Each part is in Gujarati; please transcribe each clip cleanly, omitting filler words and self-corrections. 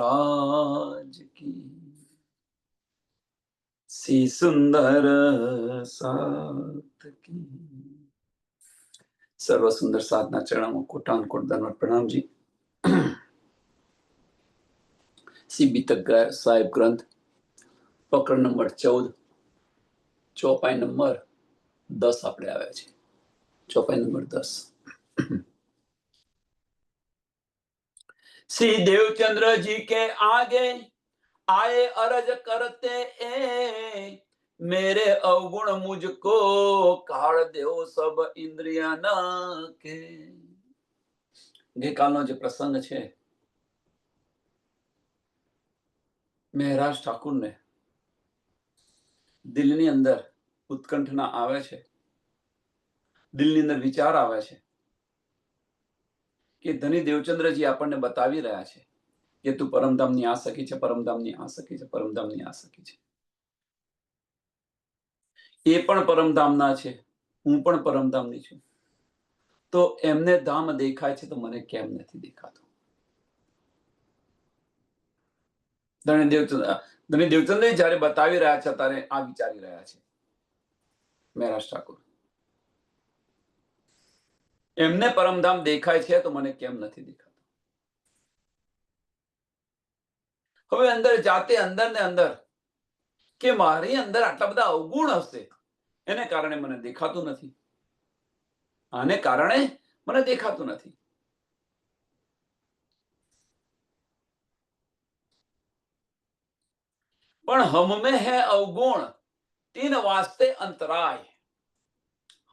राज की सी सुंदर साथ की। सर्व सुंदर साधना चरणों कोटान कोट धन्यवाद प्रणाम जी। सी बीतक साहेब ग्रंथ पकड़ नंबर 14 ચોપાઈ નંબર 10 આપણે આવ્યા છે। ચોપાઈ નંબર 10 श्री देवचंद्र जी के आगे आए अरज करते मेरे अवगुण मुझको काढ़ देव सब इंद्रिया न के। ગઈકાલનો જે પ્રસંગ છે મહેરાજ ઠાકુરને દિલની અંદર ઉત્કંઠના આવે છે, દિલની અંદર વિચાર આવે છે કે ધની દેવચંદ્રજી આપણને બતાવી રહ્યા છે કે તું પરમધામની આ સખી છે, પરમધામની આ સખી છે, પરમધામની આ સખી છે। એ પણ પરમધામના છે, હું પણ પરમધામની છું, તો એમને ધામ દેખાય છે તો મને કેમ નથી દેખાતું? ધની દેવચંદ્ર જયારે બતાવી રહ્યા છે ત્યારે આ વિચારી રહ્યા છે મહેરાજ ઠાકુર, એમને પરમધામ દેખાય છે તો મને કેમ નથી દેખાતું? હવે અંદર જાતે અંદર ને અંદર કે મારી અંદર આટલા બધા અવગુણ હશે એને કારણે મને દેખાતું નથી, આને કારણે મને દેખાતું નથી। પણ હમ હે અવગુણ तीन वास्ते अंतराय,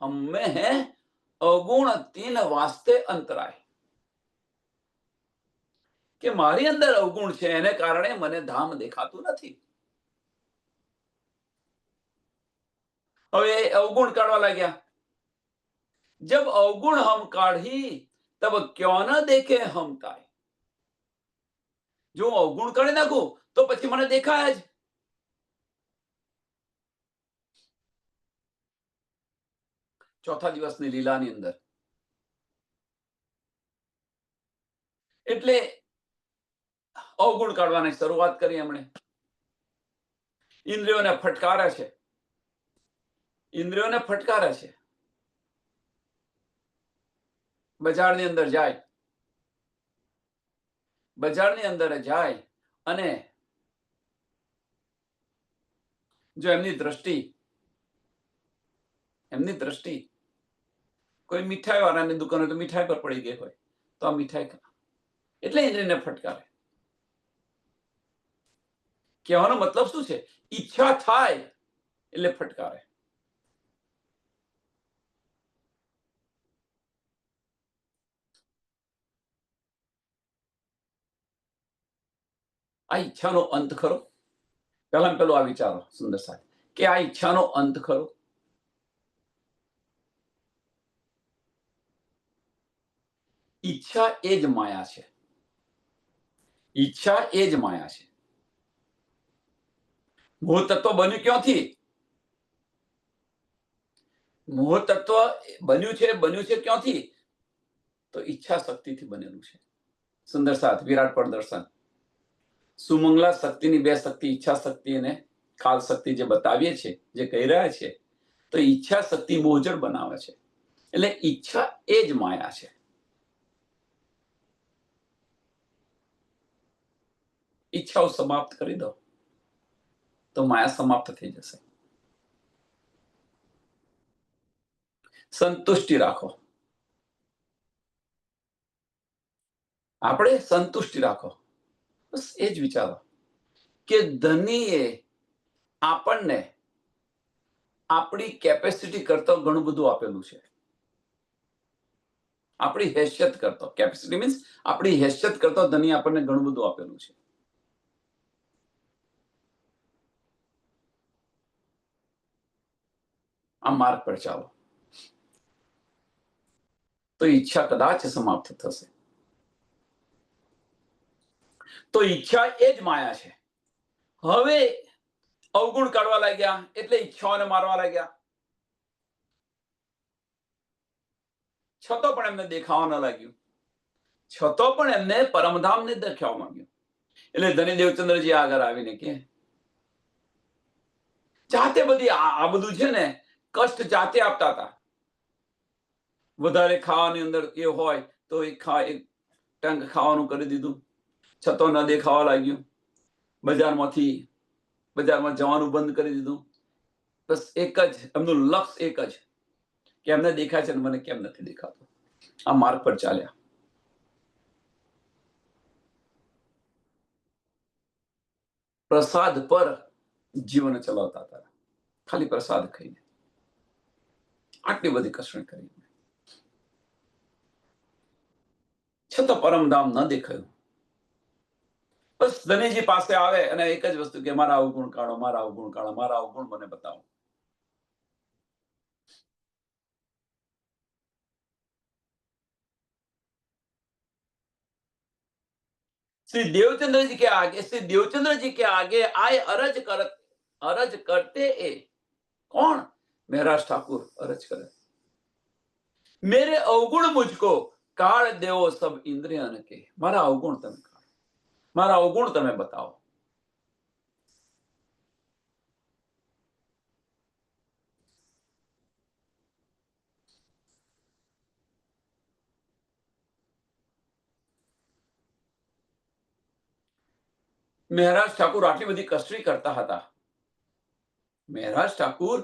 हम में है अवगुण तीन वास्ते अंतराय, કે મારી અંદર અવગુણ છે એને કારણે મને ધામ દેખાતું નથી। હવે અવગુણ કાઢવા લાગ્યા। जब अवगुण हम काढ़ी तब क्यों न देखे हम ताय, જો અવગુણ કાઢી નાખું તો પછી મને દેખાય જ। ચોથા દિવસની લીલાની અંદર એટલે અવગુણ કાઢવાની શરૂઆત કરી એમણે। ઇન્દ્રિયોને ફટકારે છે, ઇન્દ્રિયોને ફટકારે છે। બજારની અંદર જાય, બજારની અંદર જાય અને જો એમની દ્રષ્ટિ કોઈ મીઠાઈ વાળાની દુકાન હોય તો મીઠાઈ પર પડી ગઈ હોય તો આ મીઠાઈ એટલે ઇન્દ્રિયને ફટકારે। કહેવાનો મતલબ શું છે? ઈચ્છા થાય એટલે ફટકારે। આ ઈચ્છાનો અંત ખરો? પહેલા પેલું આ વિચારો સુંદર સાહેબ કે આ ઈચ્છાનો અંત ખરો? ઈચ્છા એ જ માયા છે, ઈચ્છા એ જ માયા છે। મોહ તત્વ બન્યું ક્યાંથી? મોહ તત્વ બન્યું છે ક્યાંથી? તો ઈચ્છા શક્તિથી બનેલું છે। સુંદર સાથ વિરાટ પર દર્શન સુમંગલા શક્તિની બે શક્તિ ઈચ્છા શક્તિ અને કાલ શક્તિ જે બતાવીએ છીએ, જે કહી રહ્યા છે, તો ઈચ્છા શક્તિ મોહજળ બનાવે છે। એટલે ઈચ્છા એ જ માયા છે। ઈચ્છાઓ સમાપ્ત કરી દો તો માયા સમાપ્ત થઈ જશે। સંતુષ્ટિ રાખો, આપણે સંતુષ્ટિ રાખો, બસ એ જ વિચારો કે ધનીએ આપણને આપણી કેપેસિટી કરતા ઘણું બધું આપેલું છે। આપણી હેસિયત કરતો, કેપેસિટી મીન્સ આપણી હેસિયત કરતો ધની આપણને ઘણું બધું આપેલું છે। આ માર્ગ પર ચાલો તો ઈચ્છા કદાચ સમાપ્ત થશે। તો ઈચ્છા એ જ માયા છે। હવે અવગુણ કાઢવા લાગ્યા એટલે ઈચ્છાઓને મારવા લાગ્યા, છતો પણ એમને દેખાવા ન લાગ્યું, છતો પણ એમને પરમધામને દેખાવા માંગ્યું। એટલે ધની દેવચંદ્રજી આગળ આવીને કે જાતે બધી આ બધું છે ને કષ્ટ જાતે આપતા હતા. વધારે ખાવાની અંદર એ હોય તો એક ટંક ખાવાનું કરી દીધું, છતો ન દેખાવા લાગ્યું. બજારમાં જવાનું બંધ કરી દીધું. બસ એક જ એમનું લક્ષ્ય એક જ કે એમને દેખાય છે મને કેમ નથી દેખાતું. આ માર્ગ પર ચાલ્યા. પ્રસાદ પર જીવન ચલાવતા હતા, ખાલી પ્રસાદ ખાઈને. આટલી બધી કસરત કરી છતાં પરમધામ ન દેખાયું. બસ ધનીજી પાસે આવે અને એક જ વસ્તુ કે મારા અવગુણ કાઢો, મારા અવગુણ કાઢો, મારા અવગુણ મને બતાવો. श्री देवचंद्र जी के आगे आए अरज करते ए कौन? महराज ठाकुर अरज करे, मेरे अवगुण मुझको काढ़ देवो सब इंद्रियन के. मारा अवगुण तमे काढ़ो, मारा अवगुण तमे बताओ. મહારાજ ઠાકુર આટલી બધી કષ્ટી કરતા હતા. મહારાજ ઠાકુર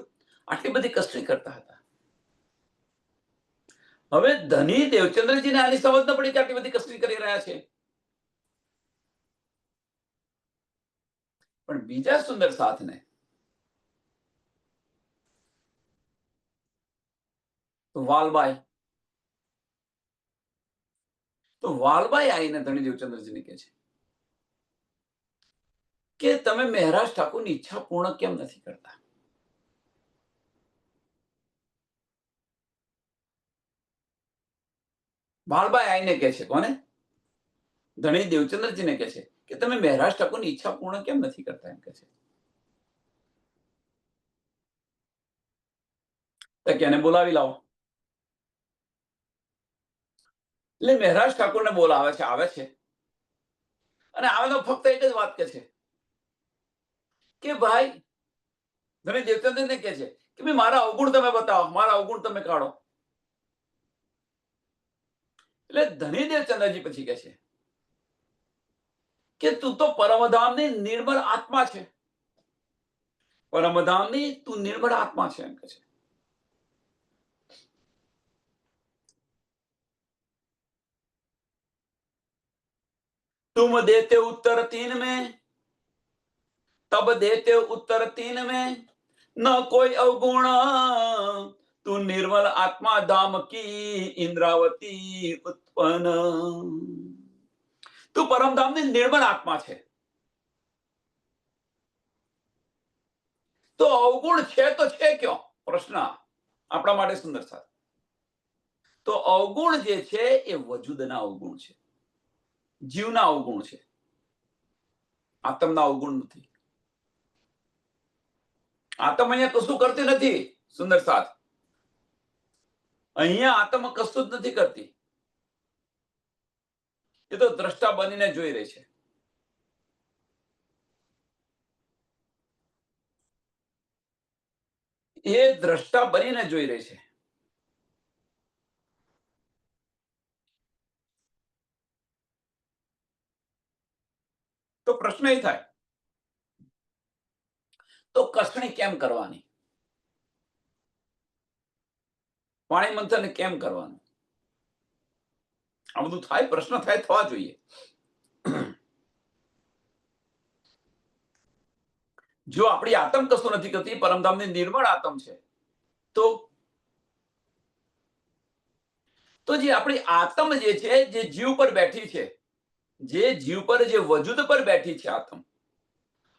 આટલી બધી કષ્ટી કરતા હતા. હવે ધની દેવચંદ્રજીને આની સમજ ન પડી કે આટલી બધી કષ્ટી કરી રહ્યા છે. પણ બીજા સુંદર સાથને વાલબાઈ આવીને ધણી દેવચંદ્રજીને કહે છે કે તમે મહારાજ ઠાકુરની ઈચ્છા પૂર્ણ કેમ નથી કરતા? વાલબાઈ આવીને કહે છે, કોને? ધણી દેવચંદ્રજીને કહે છે કે તમે મહારાજ ઠાકુરની ઈચ્છા પૂર્ણ કેમ નથી કરતા? એમ કહે છે. તો કે એને બોલાવી લાવો. એટલે મહારાજ ઠાકુરને બોલાવે છે, આવે છે અને આવે તો ફક્ત એક જ વાત કહે છે કે ભાઈ, ધણી દેવચંદ્રને કહે છે કે ભાઈ મારા અવગુણ તમે બતાવો, મારા અવગુણ તમે કાઢો. એટલે ધણી દેવચંદ્રજી પછી કહે છે કે તું તો પરમધામની નિર્મળ આત્મા છે, પરમધામની તું નિર્મળ આત્મા છે. એમ કહે છે. तुम देते उत्तर 3 में, तब देते उत्तर 3 में, न कोई अवगुण, तू निर्मल आत्मा धाम की इंद्रावती उत्पन्न. તું પરમધામની નિર્મળ આત્મા છે, તો અવગુણ છે તો છે ક્યાં? પ્રશ્ન આપણા માટે સુંદર સાથ. તો અવગુણ જે છે એ વજૂદના અવગુણ છે, જીવના અવગુણ છે, આત્મના અવગુણ નથી. આત્મ અહીંયા કશું કરતી નથી. સુંદર સાથ, અહીંયા આત્મ કશું જ નથી કરતી. એ તો દ્રષ્ટા બનીને જોઈ રહી છે. એ દ્રષ્ટા બનીને જોઈ રહી છે. તો પ્રશ્ન એ થાય, તો કસણી કેમ કરવાની? પાણી મંથન કેમ કરવાનું? આ બધું થાય, પ્રશ્ન થાય, થવા જોઈએ. જો આપણી આત્મ કશું નથી કરતી, પરમધામની નિર્મળ આત્મ છે, તો જે આપણી આત્મ જે છે, જે જીવ પર બેઠી છે, જે જીવ પર, જે વજૂદ પર બેઠી છે આત્મ,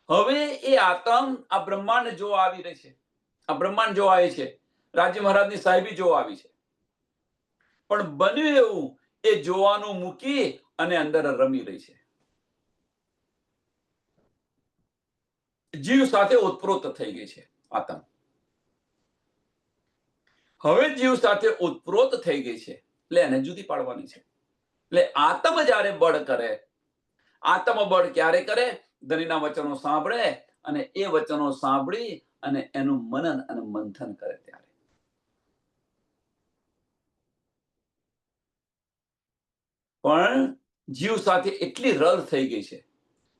હવે એ આત્મ આ બ્રહ્માંડ જોવા આવી રહી છે, આ બ્રહ્માંડ જોવા આવી છે, રાજ્ય મહારાજની સાહેબી જોવા આવી છે. પણ બન્યું એવું, એ જોવાનું મૂકી અને અંદર રમી રહી છે, જીવ સાથે ઓતપ્રોત થઈ ગઈ છે આત્મ. હવે જીવ સાથે ઓતપ્રોત થઈ ગઈ છે એટલે એને જુદી પાડવાની છે. એટલે આત્મ જ્યારે બળ કરે, આત્મબળ ક્યારે કરે? ધણીના વચનો સાંભળે અને એ વચનો સાંભળી અને એનું મનન અને મંથન કરે ત્યારે. પણ જીવ સાથે એટલી રળ થઈ ગઈ છે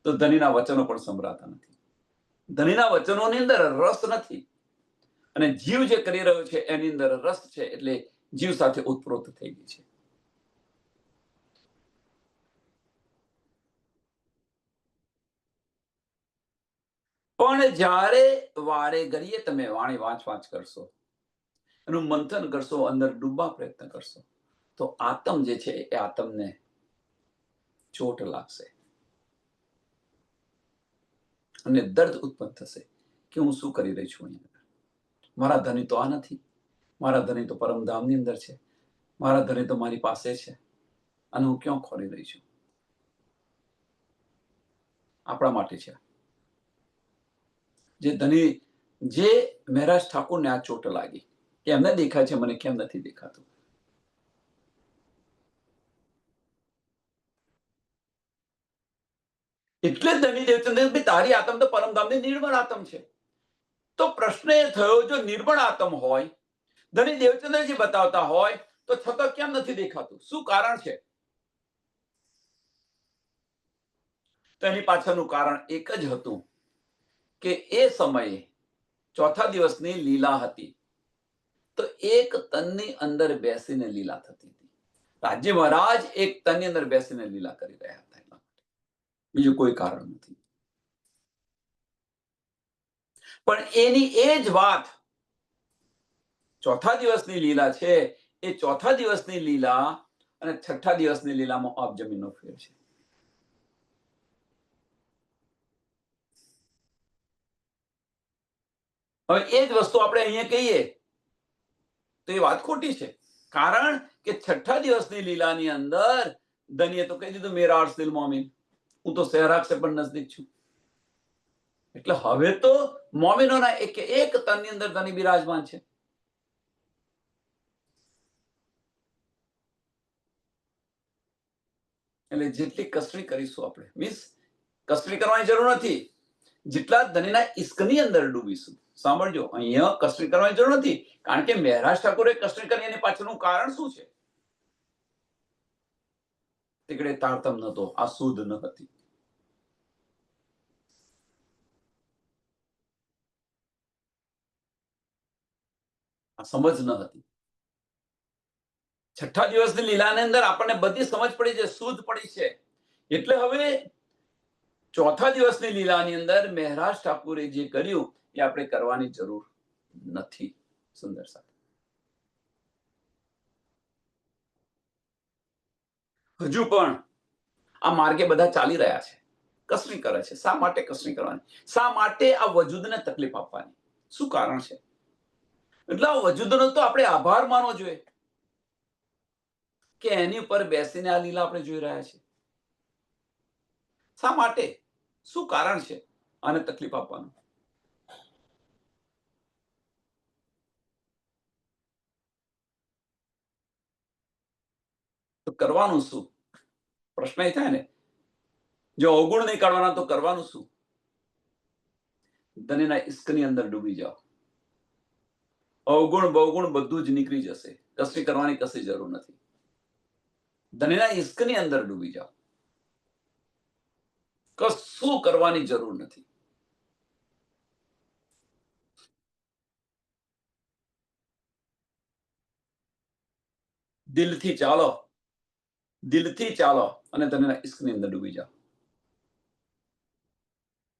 તો ધણીના વચનો પણ સંભળાતા નથી. ધણીના વચનોની અંદર રસ નથી અને જીવ જે કરી રહ્યો છે એની અંદર રસ છે, એટલે જીવ સાથે ઉતપ્રોત થઈ ગઈ છે. પણ જ્યારે વારે ઘડીએ તમે વાણી વાંચ કરશો, એનું મંથન કરશો, અંદર ડૂબવા પ્રયત્ન કરશો, તો આત્મ જે છે એ આત્મને ચોટ લાગશે અને દર્દ ઉત્પન્ન થશે કે હું શું કરી રહી છું અહીંયા. મારા ધણી તો આ નથી, મારા ધણી તો પરમધામની અંદર છે, મારા ધણી તો મારી પાસે છે અને હું ક્યાં ખોરી રહી છું. આપણા માટે છે. જે ધણી, જે મહેરાજ ઠાકોરને આ ચોટ લાગી કે એમને દેખાય છે, મને કેમ નથી દેખાતું. એટલે જ ધણી દેવચંદ્ર, તારી આત્મ તો પરમધામની નિર્મળ આત્મ છે. તો પ્રશ્ન એ થયો, જો નિર્મળ આત્મ હોય, ધણી દેવચંદ્રજી બતાવતા હોય, તો છતાં કેમ નથી દેખાતું? શું કારણ છે? તો એની પાછળનું કારણ એક જ હતું કે એ સમયે ચોથા દિવસની લીલા હતી, તો એક તનની અંદર બેસીને લીલા થતી હતી. રાજ્ય મહારાજ એક તનની અંદર બેસીને લીલા કરી રહ્યા હતા, બીજું કોઈ કારણ નથી. પણ એની એ જ વાત ચોથા દિવસની લીલા છે, એ ચોથા દિવસની લીલા અને છઠ્ઠા દિવસની લીલામાં આપ જમીનનો ફેર છે. હવે એ જ વસ્તુ આપણે અહીંયા કહીએ તો એ વાત ખોટી છે. કારણ કે છઠ્ઠા દિવસની લીલાની અંદર ધણીએ તો કહી દીધું, મેરા અર્શદિલ મોમિન, હું તો સહેરાગ સે પણ નજદીક છું. એટલે હવે તો મોમિનોના એક એક તનની અંદર ધણી બિરાજમાન છે. એટલે જેટલી કસરી કરીશું આપણે, મીન્સ કસરી કરવાની જરૂર નથી, જેટલા ધણીના ઈશ્કની અંદર ડૂબીશું. સાંભળજો, અહીંયા કસરી કરવાની જરૂર નથી, કારણ કે મહેરાજ ઠાકોરે કસરી કરી એની પાછળનું કારણ શું છે? તીકડે તારતમ નતો, આ શુદ્ધ ન હતી. આ સમજ ન હતી. છઠ્ઠા દિવસની લીલાની અંદર આપણને બધી સમજ પડી છે, શુદ્ધ પડી છે. એટલે હવે ચોથા દિવસની લીલાની અંદર મહેરાજ ઠાકુરે જે કર્યું એ આપણે કરવાની જરૂર નથી. સુંદર સાહેબ, હજુ પણ આ માર્ગે બધા ચાલી રહ્યા છે, કસરી કરે છે. શા માટે કસરી કરવાની? શા માટે આ વજૂદને તકલીફ આપવાની? શું કારણ છે? એટલે આ વજૂદનો તો આપણે આભાર માનવો જોઈએ કે એની ઉપર બેસીને આ લીલા આપણે જોઈ રહ્યા છીએ. શા માટે? શું કારણ છે આને તકલીફ આપવાનું? તો કરવાનું શું? પ્રશ્ન એ થાય ને, જો અવગુણ નહીં કાઢવાના તો કરવાનું શું? ધણીના ઈશ્કની અંદર ડૂબી જાઓ, અવગુણ બવગુણ બધું જ નીકળી જશે. કસરી કરવાની કશી જરૂર નથી. ધણીના ઈશ્કની અંદર ડૂબી જાઓ, કશું કરવાની જરૂર નથી. દિલથી ચાલો, દિલથી ચાલો અને ધણીના ઈશ્કની અંદર ડૂબી જાઓ.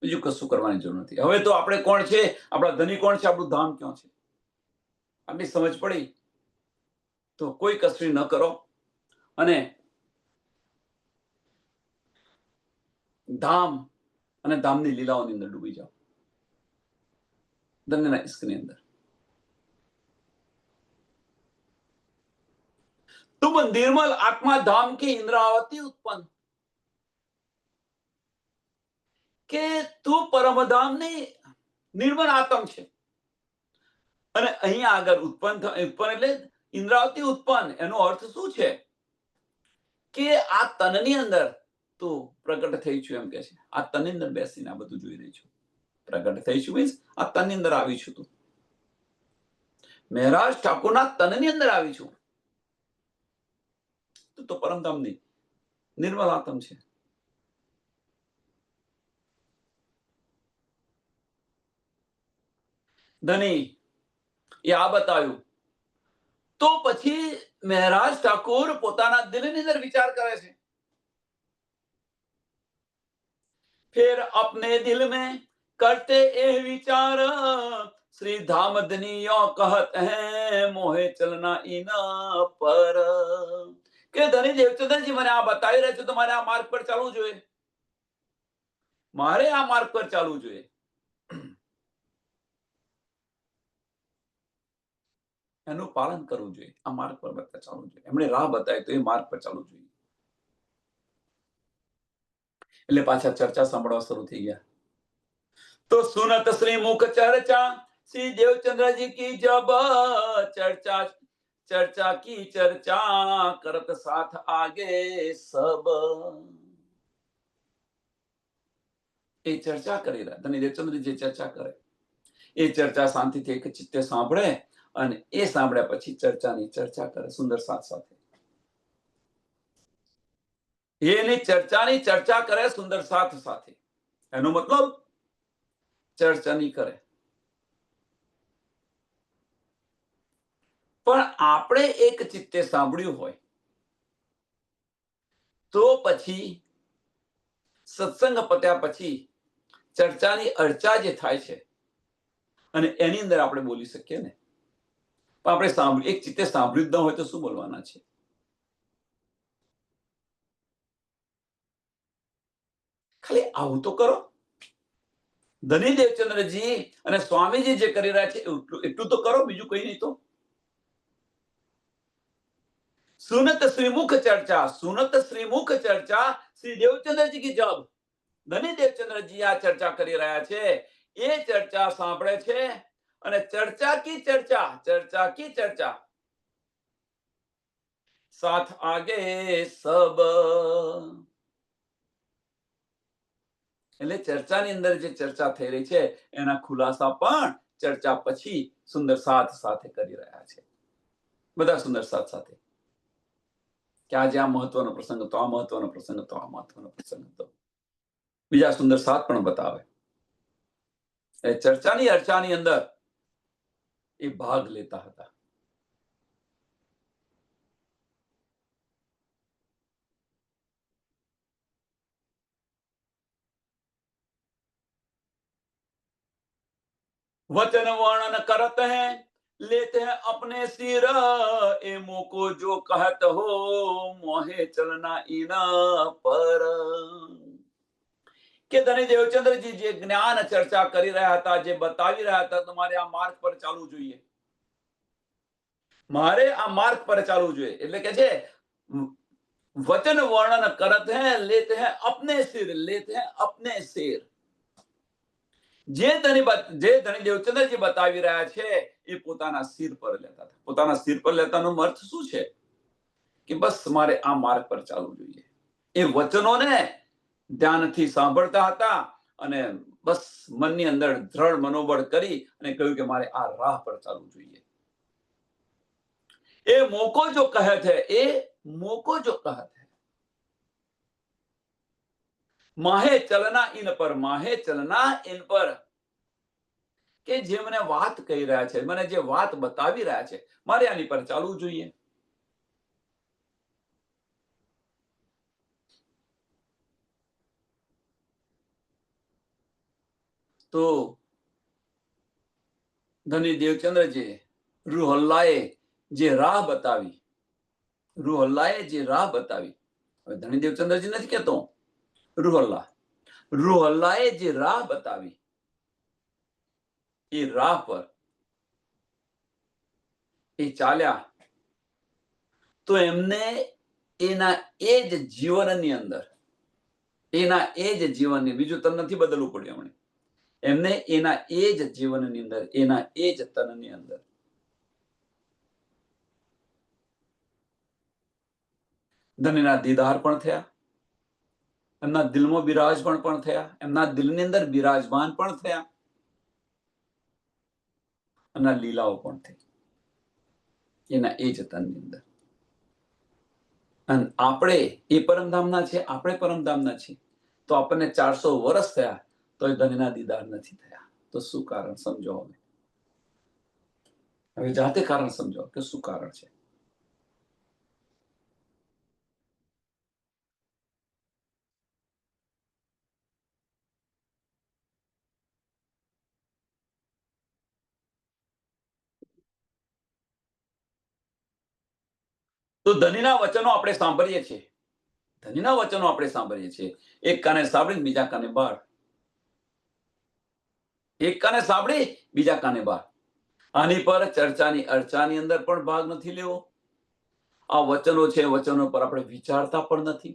બીજું કશું કરવાની જરૂર નથી. હવે તો આપણે કોણ છે, આપણા ધણી કોણ છે, આપણું ધામ ક્યાં છે, આટલી સમજ પડી તો કોઈ કસરી ન કરો અને ધામ અને ધામની લીલાઓની અંદર ડૂબી જાઓ, ધન્યના ઈશ્કની અંદર. तुम निर्मल आत्मा धाम की इंद्रावती उत्पन्न, કે તું પરમધામની નિર્મળ આત્મ છે. અને અહીંયા આગળ ઉત્પન્ન એટલે ઇન્દ્રાવતી ઉત્પન્ન, એનો અર્થ શું છે કે આ તનની અંદર તો પ્રગટ થઈ છું એમ કે છે. આ તનની અંદર બેસીને આ બધું જોઈ રહી છું. પ્રગટ થઈ છું મીન્સ આ તનની અંદર આવી છું. તું મહારાજ ઠાકોરના તનની અંદર આવી છું. તું તો પરમધામની નિર્મલ આત્મ છે. ધની એ આ બતાવ્યું. તો પછી મહારાજ ઠાકોર પોતાના દિલની અંદર વિચાર કરે છે. फिर अपने दिल में करते ए विचार श्री धाम धनियो कहत है मोहे चलना इना पर. કે ધની દેવચંદ્રજી મને આ બતાવી રહ્યા છે તો મારે આ માર્ગ પર ચાલવું જોઈએ. મારે આ માર્ગ પર ચાલવું જોઈએ. એનું પાલન કરવું જોઈએ. આ માર્ગ પર ચાલવું જોઈએ. એમણે રાહ બતાવી તો એ માર્ગ પર ચાલવું જોઈએ. એટલે પાછા ચર્ચા સાંભળવા શરૂ થઈ ગયા. तो सुनत श्री मुख चर्चा श्री देवचंद्र जी की जब चर्चा चर्चा की चर्चा करत साथ आगे सब. એ ચર્ચા કરી રહ્યા ધની દેવચંદ્રજી ચર્ચા કરે એ ચર્ચા શાંતિથી એક ચિત્તે સાંભળે અને એ સાંભળ્યા પછી ચર્ચાની ચર્ચા કરે સુંદર સાથ સાથે. એની ચર્ચાની ચર્ચા કરે સુંદર સાથ સાથે. એનો મતલબ ચર્ચા નહીં કરે. પણ આપણે એક ચિત્તે સાંભળ્યું હોય તો પછી સત્સંગ પત્યા પછી ચર્ચાની અર્ચા જે થાય છે અને એની અંદર આપણે બોલી શકીએ ને. પણ આપણે એક ચિત્તે સાંભળ્યું જ ન હોય તો શું બોલવાના છે. ખાલી આવું તો કરો. ધની દેવચંદ્રજી અને સ્વામીજી જે કરી રહ્યા છે એટલું તો કરો, બીજું કઈ નહીં. તો सुनत श्रीमुख चर्चा श्री देवचंद्रजी की जब ધની દેવચંદ્રજી આ ચર્ચા કરી રહ્યા છે એ ચર્ચા સાંભળે છે અને ચર્ચા કી ચર્ચા સાથ આગે સબ. એટલે ચર્ચાની અંદર જે ચર્ચા થઈ રહી છે એના ખુલાસા પણ ચર્ચા પછી સુંદર સાથ સાથે કરી રહ્યા છે. બધા સુંદર સાથ સાથે કે આજે આ મહત્વનો પ્રસંગ હતો, આ મહત્વનો પ્રસંગ હતો, આ મહત્વનો પ્રસંગ હતો. બીજા સુંદર સાથ પણ બતાવે. એ ચર્ચાની અર્ચાની અંદર એ ભાગ લેતા હતા. वचन वर्णन करत हैं लेते हैं अपने सिर ए मोको जो कहत हो मोहे चलना इना पर. કે ધની દેવચંદ્રજી જે જ્ઞાન ચર્ચા કરી રહ્યા હતા, જે બતાવી રહ્યા હતા, તમારે આ માર્ગ પર ચાલવું જોઈએ. મારે આ માર્ગ પર ચાલવું જોઈએ. એટલે કે છે વચન વર્ણન કરત હૈ લેતે હૈ અપને સિર. જે ધની દેવચંદ્રજી બતાવી રહ્યા છે એ પોતાના સિર પર લેતા હતા. પોતાના સિર પર લેતાનો અર્થ શું છે કે બસ મારે આ માર્ગ પર ચાલવું જોઈએ. એ વચનોને ધ્યાનથી સાંભળતા હતા અને બસ મનની અંદર દ્રઢ મનોબળ કરી અને કહ્યું કે મારે આ રાહ પર ચાલવું જોઈએ. એ મોકો જો કહત હૈ માહે ચલના ઇન પર. કે જે મને વાત કહી રહ્યા છે, મને જે વાત બતાવી રહ્યા છે, મારે આની પર ચાલવું જોઈએ. તો ધની દેવચંદ્રજી રૂહલ્લાએ જે રાહ બતાવી, હવે ધની દેવચંદ્રજી નથી કહેતો, રૂહલ્લાએ જે રાહ બતાવી એ રાહ પર એ ચાલ્યા તો એમને એના એ જ જીવનની અંદર બીજું તન નથી બદલવું પડ્યું. એમને એના એ જ જીવનની અંદર, એના એ જ તનની અંદર ધનના દીદાર પણ થયા એમના દિલમાં બિરાજમાન પણ થયા, એમના દિલની અંદર બિરાજમાન પણ થયા, એમના લીલાઓ પણ થઈ એના એ જતનની અંદર. અને આપણે એ પરમધામના છે, આપણે પરમધામના છીએ, તો આપણને 400 વર્ષ થયા તો એ ધનના દીદાર નથી થયા. તો શું કારણ સમજો? હવે જાતે કારણ સમજો કે શું કારણ છે. તો ધનીના વચનો આપણે સાંભળીએ છીએ, ધનીના વચનો આપણે સાંભળીએ છીએ, એક કાને સાંભળી બીજા કાને બહાર, એક કાને સાંભળી બીજા કાને બહાર. આની પર ચર્ચાની અર્ચાની અંદર પણ ભાગ નથી લેવો. આ વચનો છે, વચનો પર આપણે વિચારતા પણ નથી,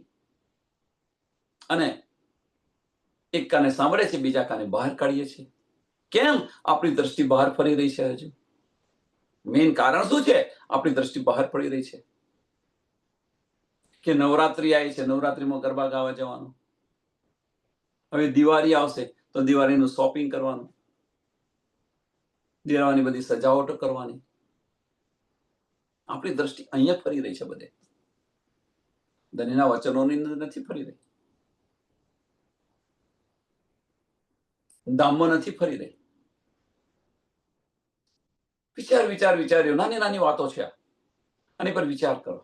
અને એક કાને સાંભળે છે, બીજા કાને બહાર કાઢીએ છીએ. કેમ? આપણી દ્રષ્ટિ બહાર ફરી રહી છે. હજુ મેઇન કારણ શું છે? આપણી દ્રષ્ટિ બહાર પડી રહી છે કે નવરાત્રી આવી છે, નવરાત્રીમાં ગરબા ગાવા જવાનું, હવે દિવાળી આવશે તો દિવાળીનું શોપિંગ કરવાનું, દિવાળીની બધી સજાવટો કરવાની. આપણી દ્રષ્ટિ અહીંયા ફરી રહી છે બધે, ધનીના વચનોની નથી ફરી રહી, ધામમાં નથી ફરી રહી. વિચાર્યો, નાની નાની વાતો છે, આની પર વિચાર કરો.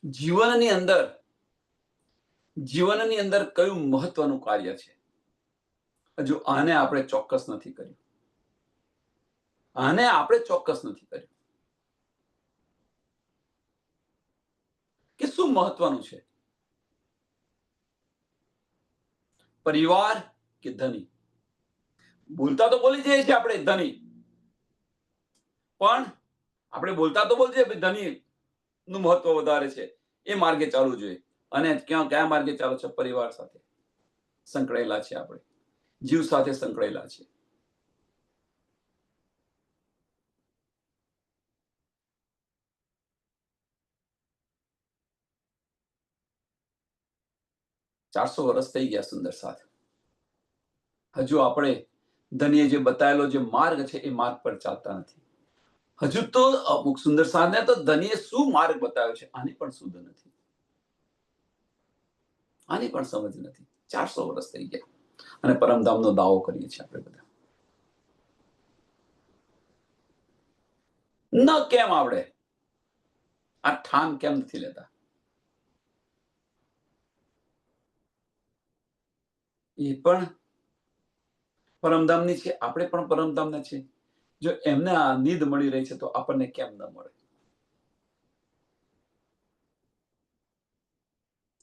જીવનની અંદર કયું મહત્વનું કાર્ય છે, હજુ આને આપણે ચોક્કસ નથી કર્યું. કે શું મહત્વનું છે, પરિવાર કે ધની? બોલતા તો બોલી જઈએ છીએ આપણે ધની, પણ આપણે બોલતા તો બોલી જઈએ ધની નું મહત્વ વધારે છે, એ માર્ગે ચાલવું જોઈએ. અને કયા માર્ગે ચાલુ છે? પરિવાર સાથે સંકળાયેલા છે, આપણે જીવ સાથે સંકળાયેલા છે. ચારસો વર્ષ થઈ ગયા સુંદર સાથ, હજુ આપણે ધનીએ જે બતાવેલો જે માર્ગ છે એ માર્ગ પર ચાલતા નથી. હજુ તો અમુક સુંદર સાધને તો ધનીએ શું માર્ગ બતાવ્યો છે આની પણ શુદ્ધ નથી, આની પણ સમજ નથી. 400 વર્ષ થઈ ગયા અને પરમધામનો દાવો કરીએ છીએ આપણે બધા. ન કેમ આવડે? આ ઠામ કેમ નથી લેતા? એ પણ પરમધામની છે, આપણે પણ પરમધામના છે. જો એમને આ નિધ મળી રહી છે તો આપણને કેમ ન મળે?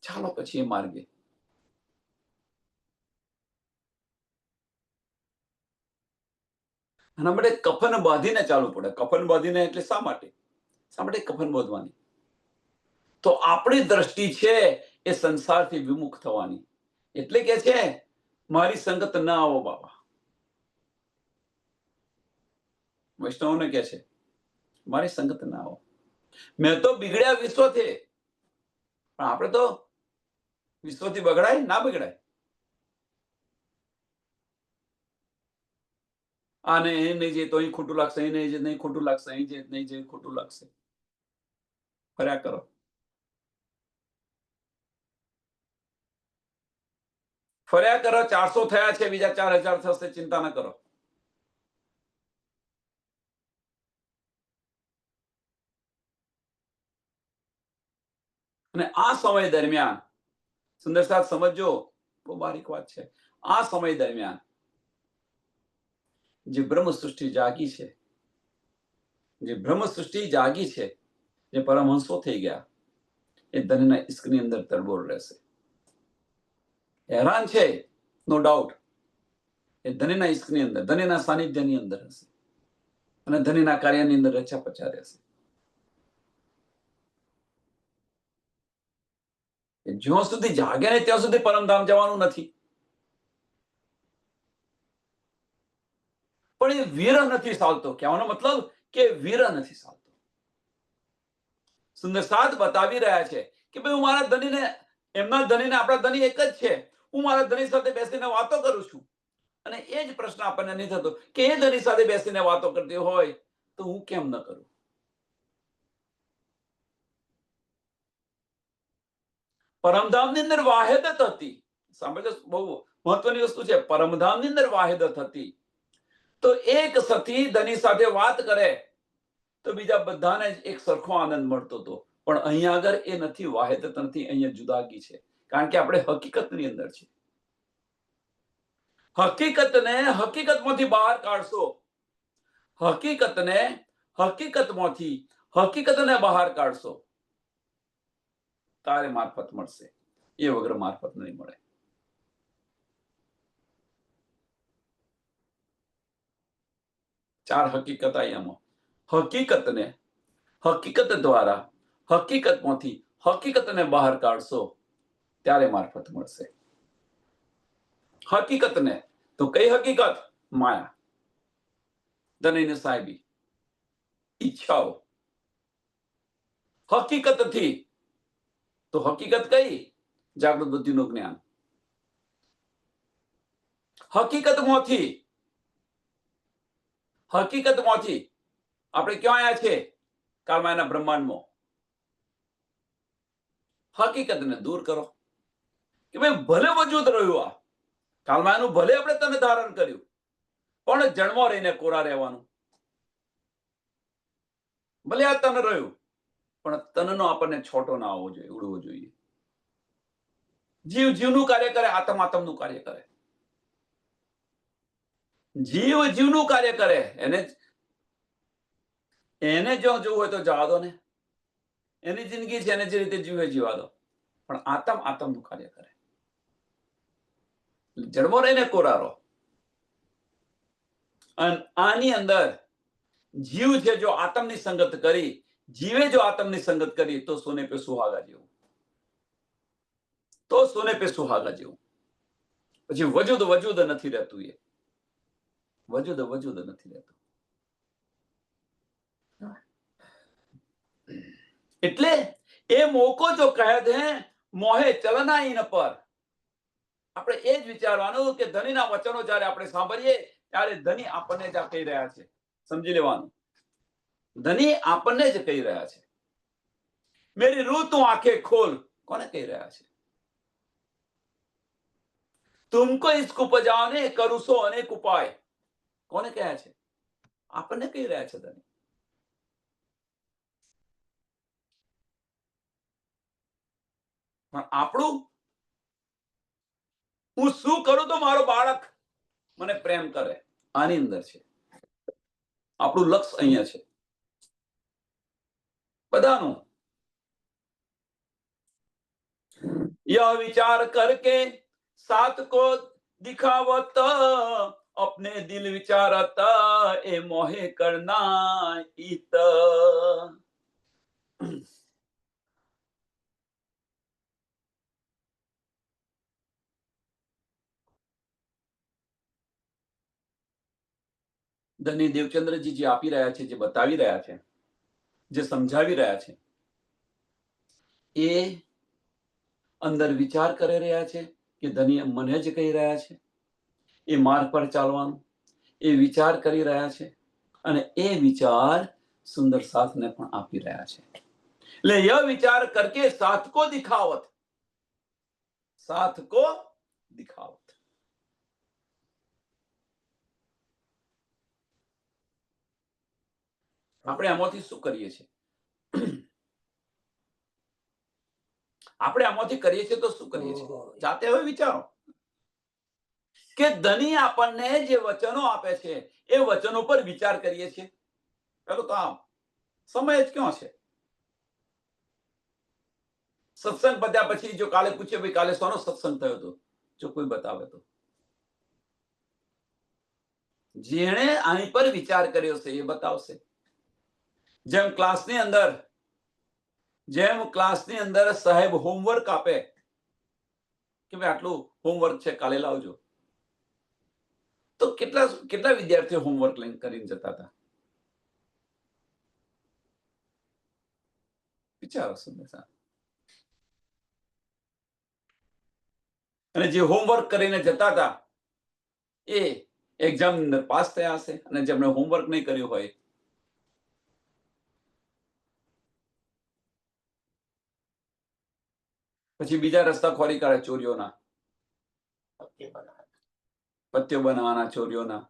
ચાલો પછી એ માર્ગે. એના માટે કફન બાંધીને ચાલવું પડે. કફન બાંધીને એટલે શા માટે કફન બાંધવાની? તો આપણી દ્રષ્ટિ છે એ સંસારથી વિમુખ થવાની. એટલે કે છે મારી સંગત ન આવો બાબા. વૈષ્ણવને કે છે મારી સંગત ના આવો. મેં તો બિગડ્યા વિશ્વથી, પણ આપણે તો વિશ્વથી બગડાય ના બગડાય. આને એ નહીં જે તો અહીં ખોટું લાગશે, અહીં નહીં ખોટું લાગશે, અહીં જે નહીં જે ખોટું લાગશે. ફર્યા કરો. ફર્યા કરો. 400 થયા છે, બીજા 4000 થશે, ચિંતા ન કરો. અને આ સમય દરમિયાન સુંદર સાથ સમજો, બહુ બારીક વાત છે. આ સમય દરમિયાન જે બ્રહ્મ સૃષ્ટિ જાગી છે, જે પરમહંસો થઈ ગયા, એ ધનના ઇશ્કની અંદર તરબોળ રહેશે. હેરાન છે નો ડાઉટ, એ ધનના ઇશ્કની અંદર, ધનના સાનિધ્યની અંદર હશે અને ધનના કાર્યની અંદર રચા પચા રહેશે. જ્યાં સુધી જાગે ને ત્યાં સુધી પરમધામ જવાનું નથી. પણ એ વીર નથી ચાલતો. કહેવાનો મતલબ કે વીર નથી ચાલતો. સુંદર સાથ બતાવી રહ્યા છે કે ભાઈ હું મારા ધણીને, એમના ધણીને આપણા ધણી એક જ છે, હું મારા ધણી સાથે બેસીને વાતો કરું છું. અને એ જ પ્રશ્ન આપણને નહીં થતો કે એ ધણી સાથે બેસીને વાતો કરતી હોય તો હું કેમ ન કરું? પરમધામની અંદર વાહેદત હતી. સાંભળજો, બહુ મહત્વની વસ્તુ છે. પરમધામની અંદર વાહેદત હતી. તો એક સખી ધણી સાથે વાત કરે તો બીજા બધાને જ એક સરખો આનંદ મળતો હતો. પણ અહીંયા આગળ એ નથી, વાહેદત નથી, અહીંયા જુદાગી છે. કારણ કે આપણે હકીકતની અંદર છે. હકીકતને હકીકતમાંથી બહાર કાઢશો, હકીકતને બહાર કાઢશો, તારે મારફત મળશે. એ વગર મારફત નહીં મળે. ચાર હકીકત અહીંયા. હકીકત દ્વારા હકીકતમાંથી હકીકતને બહાર કાઢશો ત્યારે મારફત મળશે. હકીકતને તો કઈ હકીકત? માયા, ધનૈને સાહેબી, ઈચ્છાઓ. હકીકતથી તો હકીકત કઈ? જાગૃત બુદ્ધિનું જ્ઞાન. હકીકતમાંથી આપણે ક્યાં આવ્યા છે? કાળમાયાના બ્રહ્માંડમાં. હકીકતને દૂર કરો કે ભાઈ ભલે વજૂદ રહ્યું, આ કાળમાયાનું ભલે આપણે તને ધારણ કર્યું, પણ જન્મો રહીને કોરા રહેવાનું. ભલે આ તન રહ્યું, પણ તનનો આપણને છોટો ના આવવો જોઈએ, ઉડવો જોઈએ. જીવ જીવનું કાર્ય કરે, આત્મ આત્મનું કાર્ય કરે. જીવ જીવનું કાર્ય કરે, એને જો જોવું હોય તો જવા દો ને. એની જિંદગી છે, એને જે રીતે જીવે જીવા દો. પણ આત્મ આત્મનું કાર્ય કરે. જન્મો રહીને કોરારો. આની અંદર જીવ છે, જો આત્મની સંગત કરી, જીવે જો આત્મની સંગત કરી તો સોને પે સુહાગા જેવું. પછી વજૂદ નથી રહેતું. એ વજૂદ નથી રહેતું. એટલે એ મોકો જો કહે છે મોહે ચલના ઇન પર. આપણે એ જ વિચારવાનું કે ધણીના વચનો જ્યારે આપણે સાંભળીએ ત્યારે ધણી આપણને જ કહી રહ્યા છે. સમજી લેવાનું, ધણી આપણને જ કહી રહ્યા છે. મેરી રૂહ તું આંખે ખોલ, કોને કહી રહ્યા છે? તુમકો ઇશ્ક ઉપજાને કરું સો અનેક ઉપાય, કોને કહ્યા છે? આપણને કહી રહ્યા છે ધણી. પણ આપણું, હું શું કરું તો મારો બાળક મને પ્રેમ કરે, આની અંદર છે. આપણું લક્ષ્ય અહીંયા છે બધાનું. यह विचार करके साथ को दिखावत, अपने दिल विचारत ए मोहे करना इत. ધની દેવચંદ્રજી જે આપી રહ્યા છે, જે બતાવી રહ્યા છે, જે સમજાવી રહ્યા છે, એ અંદર વિચાર કરી રહ્યા છે કે ધની મને જ કહી રહ્યા છે. એ માર્ગ પર ચાલવાનું એ વિચાર કરી રહ્યા છે અને એ વિચાર સુંદર સાથને પણ આપી રહ્યા છે. એટલે યહ વિચાર કરકે સાથ કો દિખાવત. આપણે આમાંથી શું કરીએ છીએ? આપણે આમાંથી કરીએ છીએ તો શું કરીએ છીએ? જાતે હવે વિચારો કે ધની આપણને જે વચનો આપે છે એ વચનો પર વિચાર કરીએ છીએ. પેલો તો આમ સમય જ ક્યાં છે? સત્સંગ પત્યા પછી જો કાલે પૂછે ભાઈ કાલે શાનો સત્સંગ થયો હતો, જો કોઈ બતાવે તો. જેણે આની પર વિચાર કર્યો છે એ બતાવશે. જેમ ક્લાસની અંદર સાહેબ હોમવર્ક આપે કે ભાઈ આટલું હોમવર્ક છે, કાલે લાવજો, તો કેટલા કેટલા વિદ્યાર્થીઓ હોમવર્ક લઈને કરીને જતા હતા? વિચારો સુંદર. અને જે હોમવર્ક કરીને જતા હતા એ એક્ઝામ પાસ થયા હશે, અને જેમણે હોમવર્ક નહીં કર્યું હોય પછી બીજા રસ્તા ખોરી કાઢે ચોરીઓના, પત્યો બનાવવાના ચોરીઓના.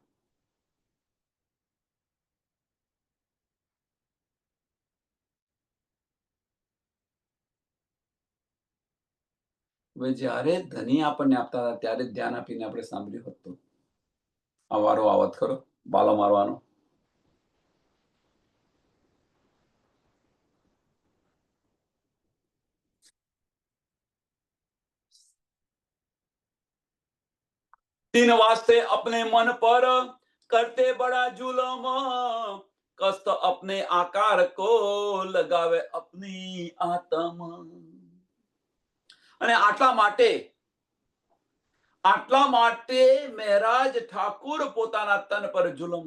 હવે જ્યારે ધની આપણને આપતા હતા ત્યારે ધ્યાન આપીને આપણે સાંભળ્યું હતું, આ વારો આવત ખરો બાલો મારવાનો. तीन वास्ते अपने मन पर करते बड़ा जुलम, कष्ट अपने आकार को लगावे अपनी आत्म. અને આટલા માટે મહેરાજ ઠાકુર પોતાના તન પર જુલમ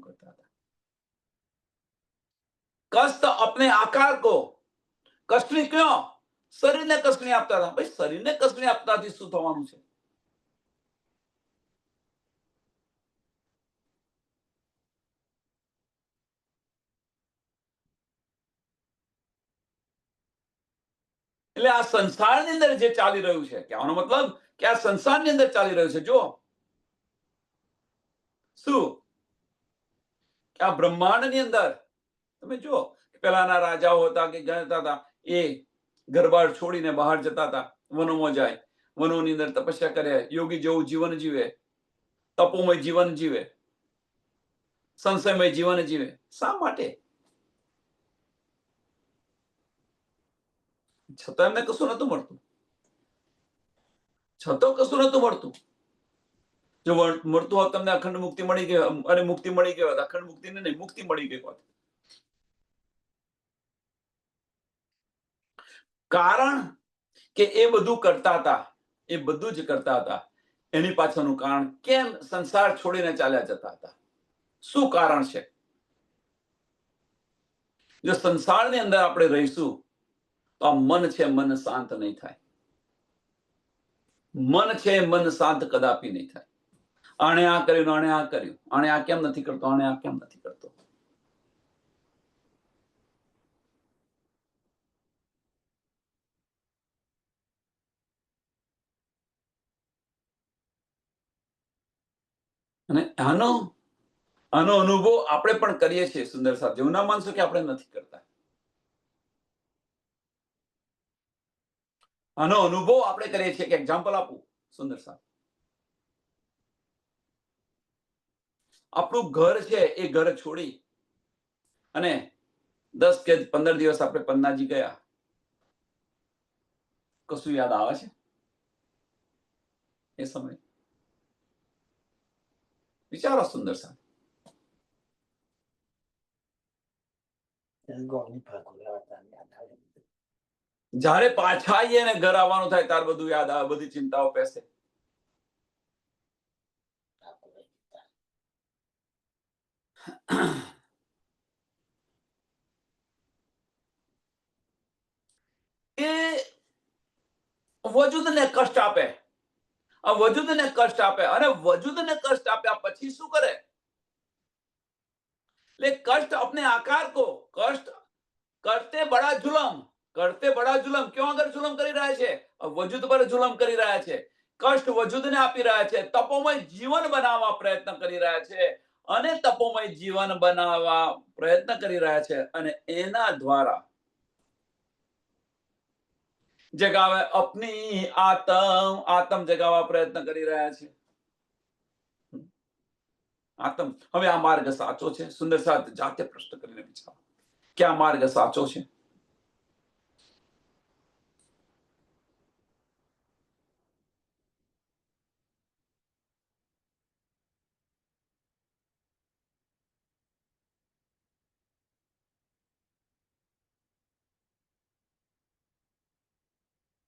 કરતા હતા. કષ્ટ अपने आकार को, કષ્ટની ક્યાં? શરીરને કષ્ટ નહીં આપતા હતા. ભાઈ શરીરને કષ્ટ નહીં આપતાથી શું થવાનું છે? એટલે આ સંસારની અંદર જે ચાલી રહ્યું છે, કહેવાનો મતલબ કે આ સંસારની અંદર ચાલી રહ્યું છે. જો શું કે આ બ્રહ્માંડની અંદર તમે જો પેલાના રાજાઓ હતા કે જતા હતા, એ ઘરબાર છોડીને બહાર જતા હતા, વનોમાં જાય, વનોની અંદર તપસ્યા કરે, યોગી જેવું જીવન જીવે, તપોમય જીવન જીવે, સંશયમય જીવન જીવે. શા માટે? છતાં એમને કશું નતું મળતું. જો મળતું હોત તમને અખંડ મુક્તિ મળી ગઈ, અને મુક્તિ મળી ગઈ હોત, અખંડ મુક્તિ નહીં, મુક્તિ મળી ગઈ હોત. કારણ કે એ બધું કરતા હતા, એ બધું જ કરતા હતા. એની પાછળનું કારણ કેમ સંસાર છોડીને ચાલ્યા જતા હતા, શું કારણ છે? જો સંસારની અંદર આપણે રહીશું તો આ મન છે, મન શાંત નહીં થાય. મન છે, મન શાંત કદાપી નહીં થાય. આણે આ કર્યું, આણે આ કર્યું, આણે આ કેમ નથી કરતો, આણે આ કેમ નથી કરતો. અને આનો અનુભવ આપણે પણ કરીએ છીએ સુંદર સાહેબ. એવું ના માનશો કે આપણે નથી કરતા. આનો અનુભવ આપણે કરીએ છીએ. કે એક્ઝામ્પલ આપું સુંદર સાહેબ, આપણું ઘર છે, એ ઘર છોડી અને 10 કે 15 દિવસ આપણે પન્નાજી ગયા, કશું યાદ આવે છે એ સમય? વિચારો સુંદર સાહેબ. જયારે પાછા આવીએ ને ઘર આવવાનું થાય ત્યારે બધું યાદ આવે, બધી ચિંતાઓ પેસે. એ વજૂદને કષ્ટ આપે, આ વજૂદને કષ્ટ આપે, અને વજૂદને કષ્ટ આપ્યા પછી શું કરે? એટલે કષ્ટ अपने आकार को, कष्ट करते बड़ा जुलम, ક્યાં આગળ જુલમ કરી રહ્યા છે? વજૂદ પર જુલમ કરી રહ્યા છે. કષ્ટ વજૂદને આપી રહ્યા છે, તપોમય જીવન બનાવવા પ્રયત્ન કરી રહ્યા છે, અને તપોમય જીવન બનાવવા પ્રયત્ન કરી રહ્યા છે, અને એના દ્વારા જગાવે અપની આત્મ જગાવવા પ્રયત્ન કરી રહ્યા છે. આત્મ. હવે આ માર્ગ સાચો છે? સુંદર સાહેબ જાતે પ્રશ્ન કરીને વિચારો કે આ માર્ગ સાચો છે?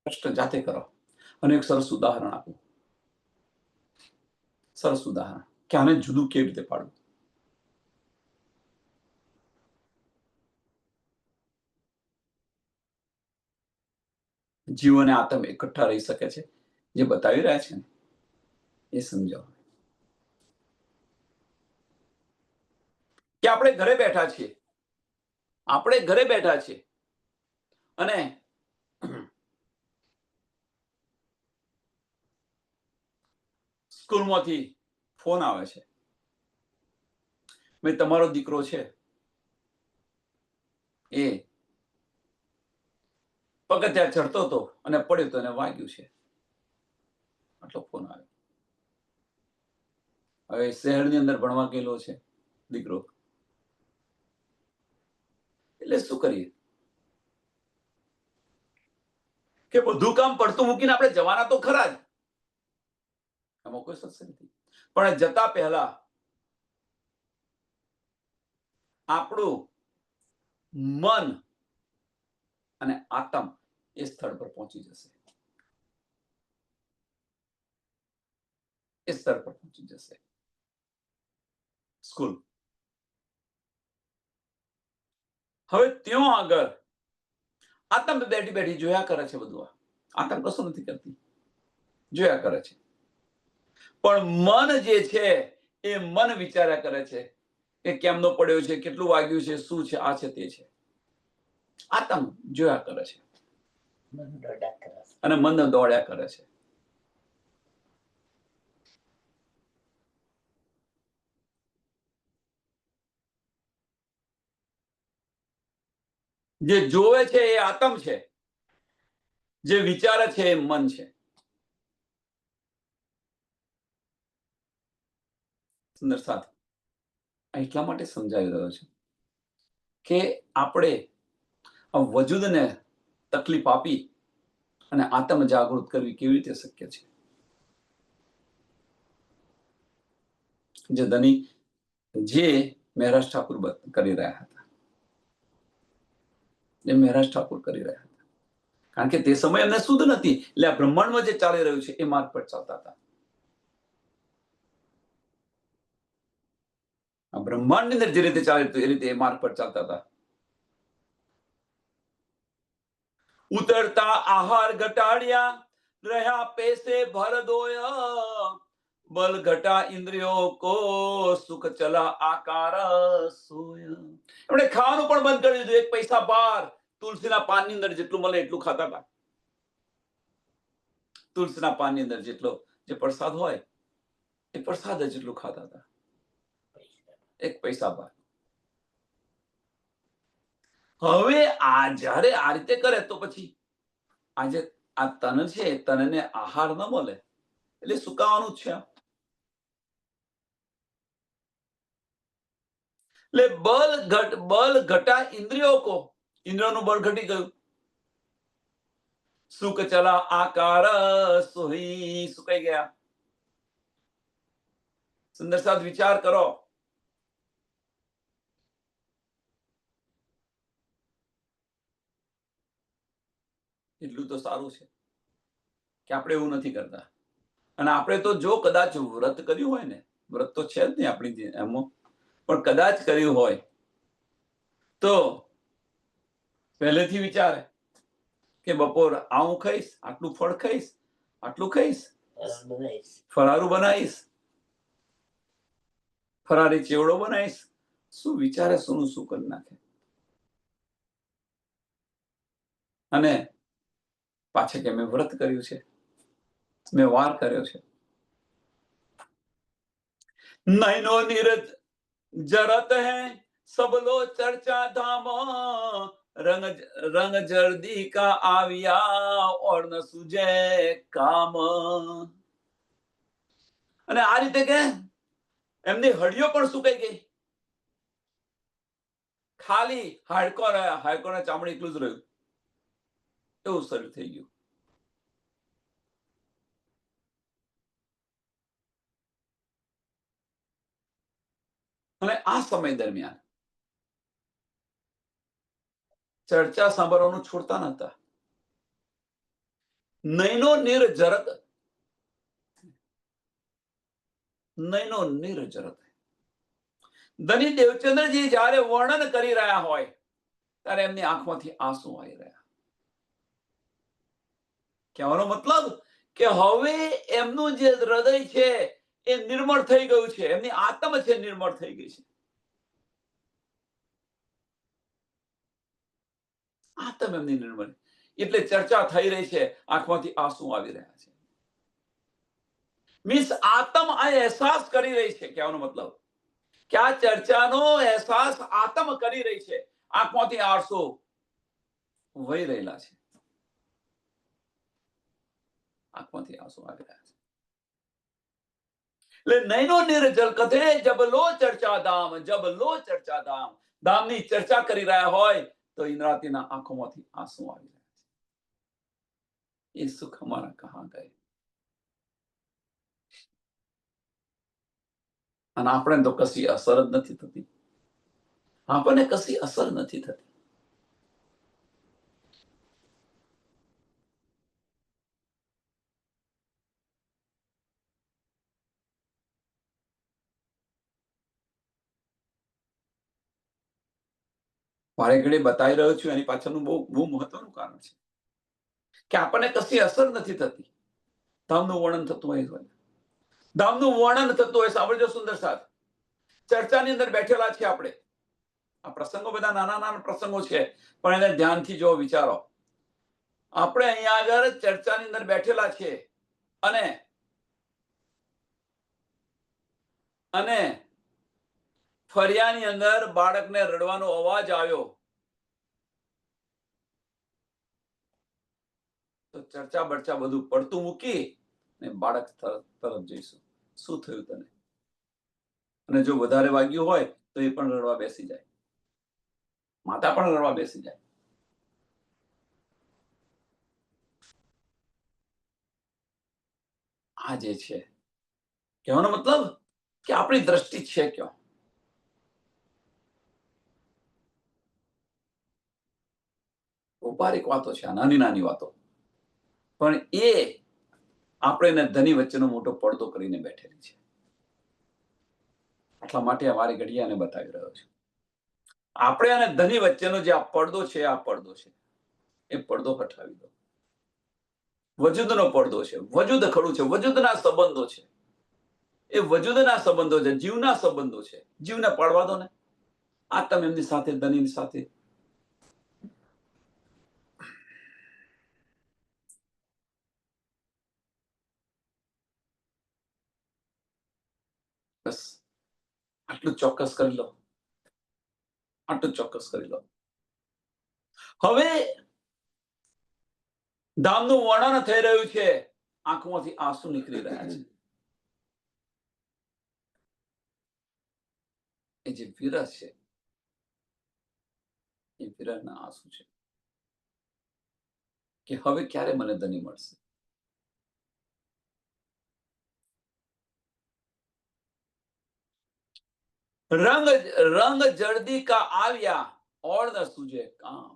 પ્રશ્ન જાતે કરો. અને એક સરસ ઉદાહરણ આપું. સરસ ઉદાહરણ કે આને જુદું કેવી રીતે પાડવું. જીવ અને આતમ એકઠા રહી શકે છે જે બતાવી રહ્યા છે ને એ સમજાવો કે આપણે ઘરે બેઠા છીએ અને સ્કૂલમાંથી ફોન આવે છે, ભાઈ તમારો દીકરો છે એ પગથિયા ચડતો હતો અને પડ્યો તો એને વાગ્યું છે, આટલો ફોન આવ્યો. હવે શહેરની અંદર ભણવા ગયેલો છે દીકરો, એટલે શું કરીએ કે બધું કામ પડતું મૂકીને આપણે જવાના તો ખરા જ, એમાં કોઈ સત્સંગ નથી, પણ જતા પહેલા આપણું મન અને આત્મ એ સ્થળ પર પહોંચી જશે, સ્કૂલ. હવે ત્યાં આગળ આત્મ બેઠી બેઠી જોયા કરે છે, બધું આત્મ કશું નથી કરતી, જોયા કરે છે, પણ મન જે છે એ મન વિચાર્યા કરે છે કે કેમનો પડ્યો છે, કેટલું વાગ્યું છે, શું છે, આ છે તે છે. આત્મ જોયા કરે છે અને મન દોડ્યા કરે છે. જે જોવે છે એ આત્મ છે, જે વિચારે છે એ મન છે. સુંદર સાથ એટલા માટે સમજાવી રહ્યો છે કે આપણે વજૂદને તકલીફ આપી અને આત્મ જાગૃત કરવી કેવી રીતે શક્ય છે. જે ધની જે મહેરાજ ઠાકુર કરી રહ્યા હતા, કારણ કે તે સમય એમને શુદ્ધ નથી, એટલે આ બ્રહ્માંડમાં જે ચાલી રહ્યું છે એ માર્ગ પર ચાલતા હતા. આ બ્રહ્માંડની અંદર જે રીતે ચાલે એ રીતે એ માર્ગ પર ચાલતા હતા. ઉતરતા આહાર ઘટાડ્યા, રહ્યા પેસે ભર દોયા, બલ ઘટા ઇન્દ્રિયો કો, સુખ ચલા આકાર સોય. એમણે ખાવાનું પણ બંધ કરી દીધું, 1 પૈસા બાર. તુલસીના પાનની અંદર જેટલું મળે એટલું ખાતા હતા. તુલસીના પાનની અંદર જેટલો જે પ્રસાદ હોય એ પ્રસાદ જ જેટલું ખાતા હતા, 1 પૈસા બાર. હવે આ જ્યારે આ રીતે કરે તો પછી આજે આ તન છે, તનને આહાર ન મળે એટલે સુકાવાનું જ છે. એટલે બલ ઘટા ઇન્દ્રિયો કો, ઇન્દ્રિયોનું બળ ઘટી ગયું. સુખ ચલા આકાર સોહી, સુકાઈ ગયા. સુંદર સાથ વિચાર કરો, એટલું તો સારું છે કે આપણે એવું નથી કરતા. અને આપણે તો જો કદાચ વ્રત કર્યું હોય ને, વ્રત તો છે જ નહીં આપણી એમાં, પણ કદાચ કર્યું હોય તો પહેલેથી વિચારે કે બપોર આવું ખાઈશ, આટલું ફળ ખાઈશ, આટલું ખાઈશ, ફરારું બનાવીશ, ફરારી ચેવડો બનાવીશ. શું વિચારે, શું કરી નાખે. અને પાછે કે મેં વ્રત કર્યું છે, મેં વાર કર્યો છે. નૈનો નીરજ જરત હૈ, સબ લો ચર્ચા ધામ, રંગ જર્દી કા આવ્યા, ઓર ન સુજે કામ. અને આ રીતે કે એમની હડિયો પણ સુકાઈ ગઈ, ખાલી હાડકો રહ્યા, હાડકોના ચામડી એટલું જ રહ્યું, એવું શરીર થઈ ગયું. અને આ સમય દરમિયાન ચર્ચા સાંભળવાનું છોડતા નતા. નૈનો નીર જરત, નયનો નિર્જરત. ધની દેવચંદ્રજી જ્યારે વર્ણન કરી રહ્યા હોય ત્યારે એમની આંખમાંથી આંસુ આવી રહ્યા. કહેવાનો મતલબ કે હવે એમનું જે હૃદય છે એ નિર્મળ થઈ ગયું છે, એમની આત્મ છે નિર્મળ થઈ ગઈ છે. આત્મ એમની નિર્મળ, એટલે ચર્ચા થઈ રહી છે, આંખમાંથી આંસુ આવી રહ્યા છે. મીન્સ આત્મ આ અહેસાસ કરી રહી છે. કહેવાનો મતલબ કે આ ચર્ચાનો અહેસાસ આત્મ કરી રહી છે, આંખમાંથી આંસુ વહી રહેલા છે, આંખમાંથી આંસુ આવી રહ્યા છે. એટલે નૈનો નિર્જલ કથે જબ લો ચર્ચા ધામ, જબ લો ચર્ચા ધામ. ધામની ચર્ચા કરી રહ્યા હોય તો ઇન્દ્રાતીના આંખોમાંથી આંસુ આવી રહ્યા છે. એ સુખ અમારા કહા ગયે. અને આપણે તો કશી અસર જ નથી થતી. આપણને કશી અસર નથી થતી. મારે ઘડી બતાવી રહ્યો છું, એની પાછળનું બહુ બહુ મહત્વનું કારણ છે કે આપણને કશી અસર નથી થતી. ધામનું વર્ણન થતું હોય, ધામનું વર્ણન થતું હોય. સાંભળજો સુંદર સાથ, ચર્ચાની અંદર બેઠેલા છે આપણે. આ પ્રસંગો બધા નાના નાના પ્રસંગો છે, પણ એને ધ્યાનથી જો વિચારો. આપણે અહીંયા આગળ ચર્ચાની અંદર બેઠેલા છે અને અને ફરિયાની અંદર બાળકને રડવાનો અવાજ આવ્યો તો ચર્ચા બર્ચા બધું પડતું મૂકી ને બાળક તરફ જઈશું. શું થયું તને? અને જો વધારે વાગ્યું હોય તો એ પણ રડવા બેસી જાય, માતા પણ રડવા બેસી જાય. આ જે છે, કહેવાનો મતલબ કે આપણી દ્રષ્ટિ છે ક્યાં? ઔપારિક વાતો છે, નાની નાની વાતો, પણ એ આપણે ધની વચ્ચેનો મોટો પડદો કરીને બેઠેલી છે. એટલા માટે અમારી ઘડિયાને બતાવી રહ્યો છું. આપણે અને ધની વચ્ચેનો જે આ પડદો છે, આ પડદો છે, એ પડદો હટાવી દો. વજૂદનો પડદો છે, વજૂદ ખડું છે, વજૂદના સંબંધો છે, એ વજૂદના સંબંધો છે, જીવના સંબંધો છે. જીવને પાડવા દો ને. આ તમે એમની સાથે, ધનીની સાથે બસ આટલું ચોક્કસ કરી લો, આટલું ચોક્કસ કરી લો. હવે ધામનું વર્ણન થઈ રહ્યું છે, આંખોમાંથી આંસુ નીકળી રહ્યા છે. એ જે વિરહ છે, એ વિરહના આંસુ છે કે હવે ક્યારે મને ધની મળશે. રંગ રંગ જલ્દી કા આવ્યા ઓર ન સૂજે કામ.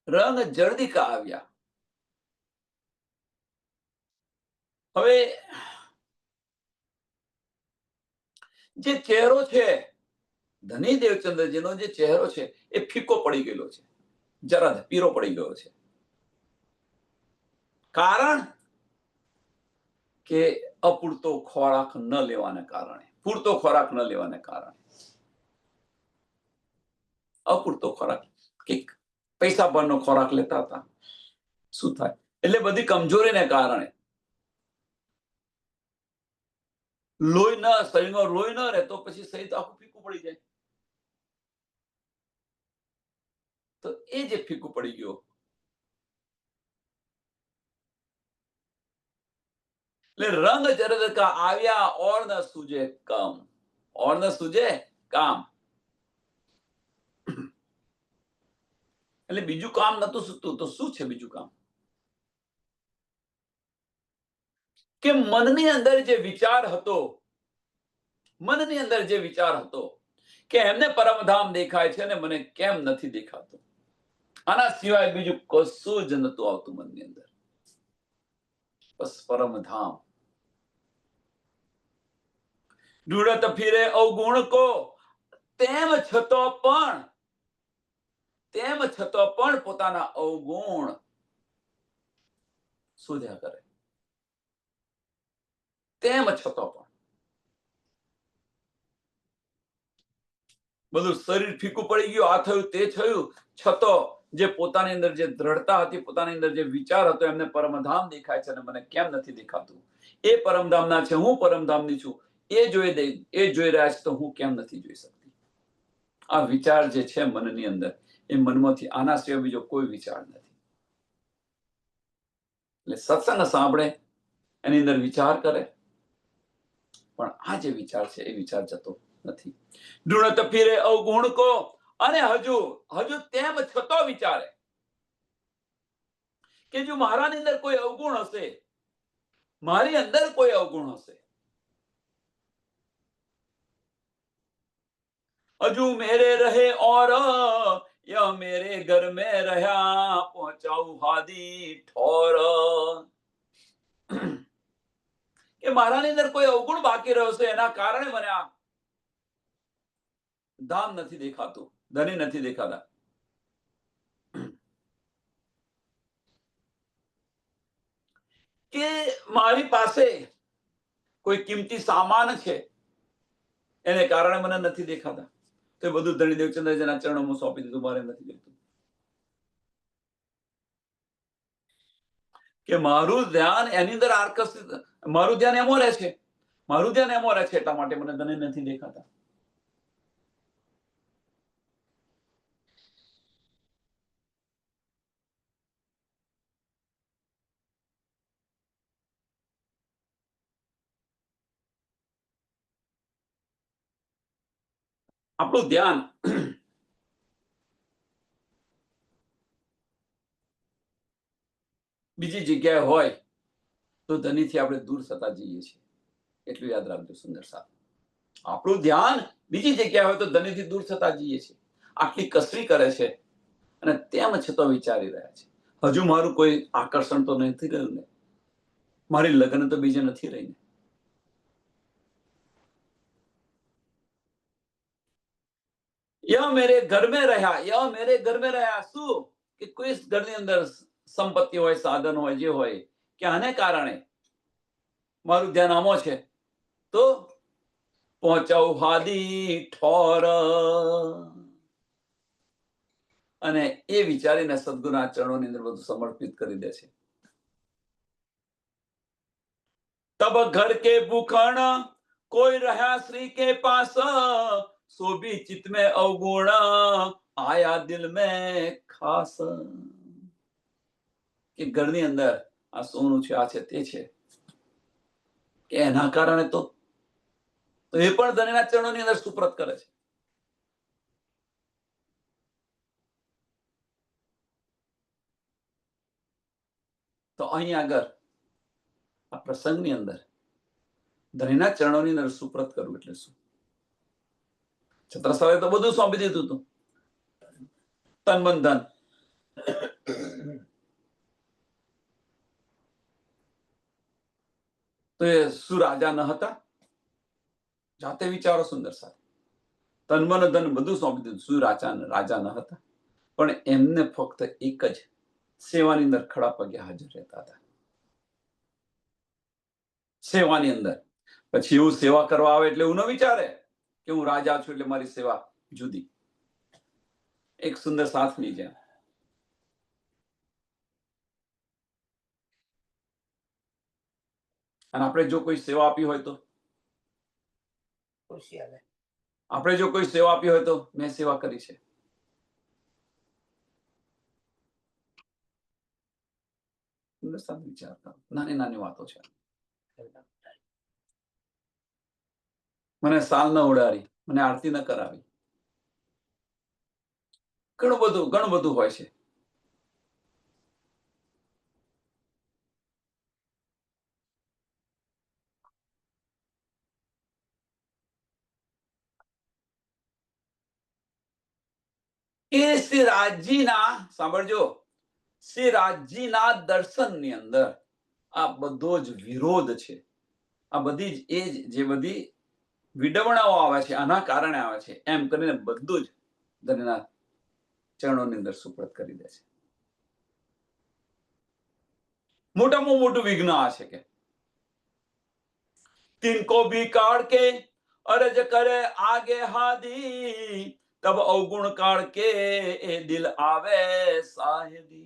રંગ જલ્દી કા આવ્યા. હવે જે ચહેરો છે, ધની દેવચંદ્રજીનો જે ચહેરો છે, એ ફીકો પડી ગયેલો છે, જરા પીરો પડી ગયો છે. કારણ કે અપૂરતો ખોરાક ન લેવાને કારણે, પૂરતો ખોરાક ન લેવાને કારણે, અપૂરતો ખોરાક, કે પૈસા પરનો ખોરાક લેતા હતા. શું થાય? એટલે બધી કમજોરીને કારણે લોહી ન, શરીરમાં લોહી ન રહે તો પછી શરીર તો આખું ફીકું પડી જાય. તો એ જે ફીકું પડી ગયો, એટલે રંગ જરદ કા આવ્યા ઓર ન સૂજે કામ, ઓર ન સૂજે કામ. એટલે બીજું કામ નતું સૂતું, તો શું છે બીજું કામ? કે મનની અંદર જે વિચાર હતો, મનની અંદર જે વિચાર હતો કે એમને પરમધામ દેખાય છે ને મને કેમ નથી દેખાતું. આના સિવાય બીજું કશું જ નતું આવતું મનની અંદર. બસ પરમધામ. ઢૂંઢત ફિરે અવગુણ કો, તેમ છતો પણ પોતાના અવગુણ શોધ્યા કરે. તેમ છતો પણ બધું શરીર ફીકું પડી ગયું, આ થયું તે થયું, છતો જે પોતાની અંદર જે દ્રઢતા હતી, પોતાની અંદર જે વિચાર હતો, એમને પરમધામ દેખાય છે અને મને કેમ નથી દેખાતું? એ પરમધામના છે, હું પરમધામની છું, એ જોઈ રહ્યા છે, તો હું કેમ નથી જોઈ શકતી? આ વિચાર જે છે મનની અંદર, એ મનમાંથી આના સિવાય બીજો કોઈ વિચાર નથી. એટલે સત્સંગ સાંભળે, એની અંદર વિચાર કરે, પણ આ જે વિચાર છે એ વિચાર જતો નથી. ઢૂંઢત ફિરે અવગુણ કો, અને હજુ તેમ છતો વિચારે કે જો મારાની અંદર કોઈ અવગુણ હશે, મારી અંદર કોઈ અવગુણ હશે, હજુ મેરે રહે और या मेरे घर में રહ્યા, પહોંચાઉ હાદી ઠોર. કે મારાની અંદર કોઈ અવગુણ બાકી રહ્યો છે, એના કારણે મને આ ધામ નથી દેખાતું, ધની નથી દેખાતા. કે મારી પાસે કોઈ કિંમતી સામાન છે, એને કારણે મને નથી દેખાતા. તો બધું ધણી દેવચંદ્રજીના ચરણોમાં સોંપી દીધું, મારે નથી જોઈતું. કે મારું ધ્યાન એની અંદર આકર્ષિત, મારું ધ્યાન એમાં રહે છે, એટલા માટે મને ધણી નથી દેખાતા. આપણું ધ્યાન બીજી જગ્યાએ હોય તો ધનીથી આપણે દૂર થતા જઈએ છીએ. એટલું યાદ રાખજો સુંદર સાહેબ. આપણું ધ્યાન બીજી જગ્યાએ હોય તો ધનીથી દૂર થતા જઈએ છીએ. આટલી કસરી કરે છે અને તેમ છતાં વિચારી રહ્યા છે, હજુ મારું કોઈ આકર્ષણ તો નથી રહ્યું ને, મારી લગ્ન તો બીજે નથી રહી ને. યા મેરે ઘર મેં રહ્યા, શું કે કોઈ ઘરની અંદર સંપત્તિ હોય, સાધન હોય, જે હોય, કે આને કારણે મારું ધ્યાન આમાં છે, તો પહોંચાઉ હાદી ઠોર. અને એ વિચારીને સદગુરુના ચરણોની અંદર બધું સમર્પિત કરી દે છે. તબ ઘર કે ભૂખણ કોઈ રહ્યા શ્રી કે પાસ, સો ભી ચિત્ત में अवगुण आया दिल में खास. કે ઘરની અંદર આ સોનું છે, આ છે, તે છે, કે એના કારણે તો એ પણ ધણીના ચરણોની અંદર સુપ્રત કરે છે. તો અહીં આગળ આ પ્રસંગની અંદર ધણીના ચરણોની અંદર સુપ્રત કરવું એટલે શું? છત્રસાલે તો બધું સોંપી દીધું હતું, તન મન ધન. તો એ શું રાજા ન હતા? જાતે વિચારો સુંદર સાહેબ. તન મન ધન બધું સોંપી દીધું, શું રાજા ન હતા? પણ એમને ફક્ત એક જ સેવાની અંદર ખડા પગે હાજર રહેતા હતા. સેવાની અંદર. પછી એવું સેવા કરવા આવે એટલે એવું ન વિચારે કે હું રાજા છું એટલે મારી સેવા જુદી. એક સુંદર સાથની જેમ. અને આપણે જો કોઈ સેવા આપી હોય તો, આપણે જો કોઈ સેવા આપી હોય તો, મેં સેવા કરી છે, વિચાર કરો. નાની નાની વાતો છે. મને સાલ ન ઉડાડી, મને આરતી ન કરાવી, ઘણું બધું હોય છે. કે શ્રી રાજજીના સાંભળજો, શ્રી રાજજીના દર્શનની અંદર આ બધો જ વિરોધ છે. આ બધી જ એ જે બધી વિડવણાઓ આવે છે આના કારણે આવે છે એમ કરીને બધું જ ધનના ચરણોની અંદર સુપ્રત કરી દે છે. મોટામાં મોટું વિઘ્ન આ છે કે तिनको भी काढ़ के अरज करे आगे हादी, तब अवगुण काढ़ के ए दिल आवे साहेदी.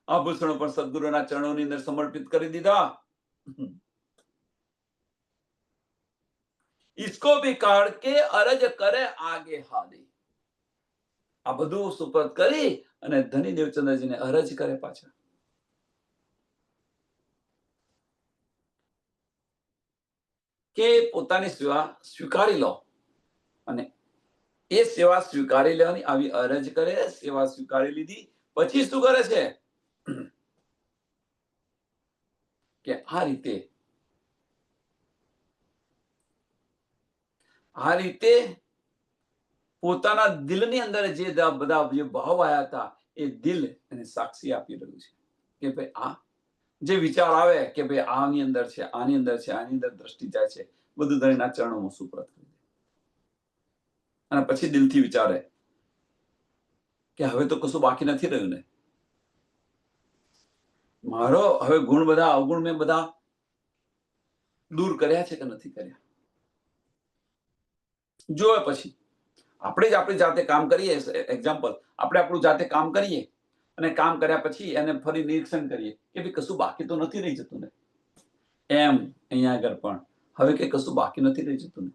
આભૂષણો પણ સદગુરુના ચરણોની અંદર સમર્પિત કરી દીધા. इसको भी काढ़ के अरज करे आगे हादी. આ બધું સુપ્રત કરી અને ધની દેવચંદ્રજીને અરજ કરે પાછા કે પોતાની સેવા સ્વીકારી લો. અને એ સેવા સ્વીકારી લેવાની આવી અરજ કરે. સેવા સ્વીકારી લીધી પછી શું કરે છે કે આ રીતે પોતાના દિલની અંદર જે બધા જે ભાવ આવ્યા હતા એ દિલ એને સાક્ષી આપી રહ્યું છે કે ભાઈ આ જે વિચાર આવે કે ભાઈ આની અંદર છે, આની અંદર છે, આની અંદર દ્રષ્ટિ જાય છે, બધું ધણીના ચરણોમાં સુપ્રત કરી દે. અને પછી દિલથી વિચારે કે હવે તો કશું બાકી નથી રહ્યું ને, મારો હવે ગુણ બધા અવગુણ મેં બધા દૂર કર્યા છે કે નથી કર્યા. જોવે પછી આપણે જ આપણી જાતે કામ કરીએ. એક્ઝામ્પલ, આપણે આપણું જાતે કામ કરીએ અને કામ કર્યા પછી એને ફરી નિરીક્ષણ કરીએ કે ભાઈ કશું બાકી તો નથી રહી જતું ને. એમ અહીંયા આગળ પણ હવે કે કશું બાકી નથી રહી જતું ને.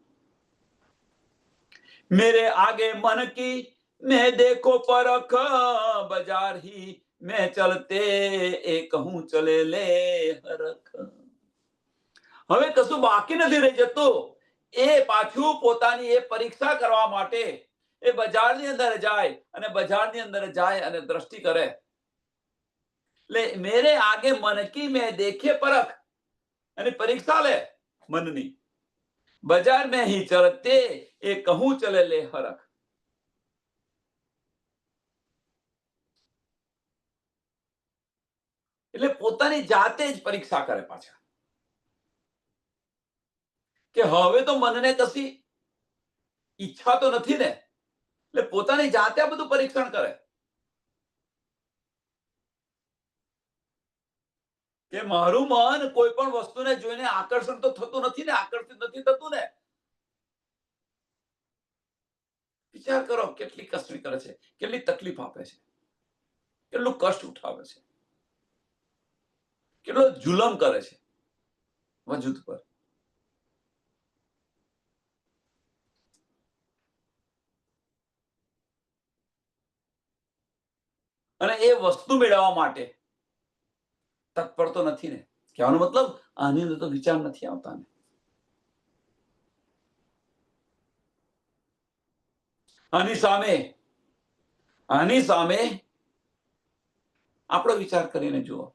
मेरे आगे मन की मैं देखो परख, बाजार ही मैं चलते ए कहूं चले ले हरख. હવે કશું બાકી નથી રહી જતું. એ પાછું પોતાની એ પરીક્ષા કરવા માટે એ બજારની અંદર જાય અને બજારની અંદર જાય અને દ્રષ્ટિ કરે. એટલે મેરે આગે મન કી મેં દેખે પરખ અને પરીક્ષા લે મનની. બજાર में ही चलते ए कहूं चले ले हरख. એટલે પોતાની જાતે જ પરીક્ષા કરે પાછા કે હવે તો મનને કશી ઈચ્છા તો નથી ને. એટલે પોતાની જાતે આ બધું પરીક્ષણ કરે કે મારું મન કોઈ પણ વસ્તુને જોઈને આકર્ષણ તો થતું નથી ને, આકર્ષિત નથી થતું ને. વિચાર કરો કેટલી કષ્ટી કરે છે, કેટલી તકલીફ આપે છે, કેટલું કષ્ટ ઉઠાવે છે, કેટલો જુલમ કરે છે વજૂદ પર. અને એ વસ્તુ મેળવવા માટે તત્પર તો નથી ને. કહેવાનો મતલબ આની અંદર તો વિચાર નથી આવતા ને. આની સામે આપણો વિચાર કરીને જુઓ.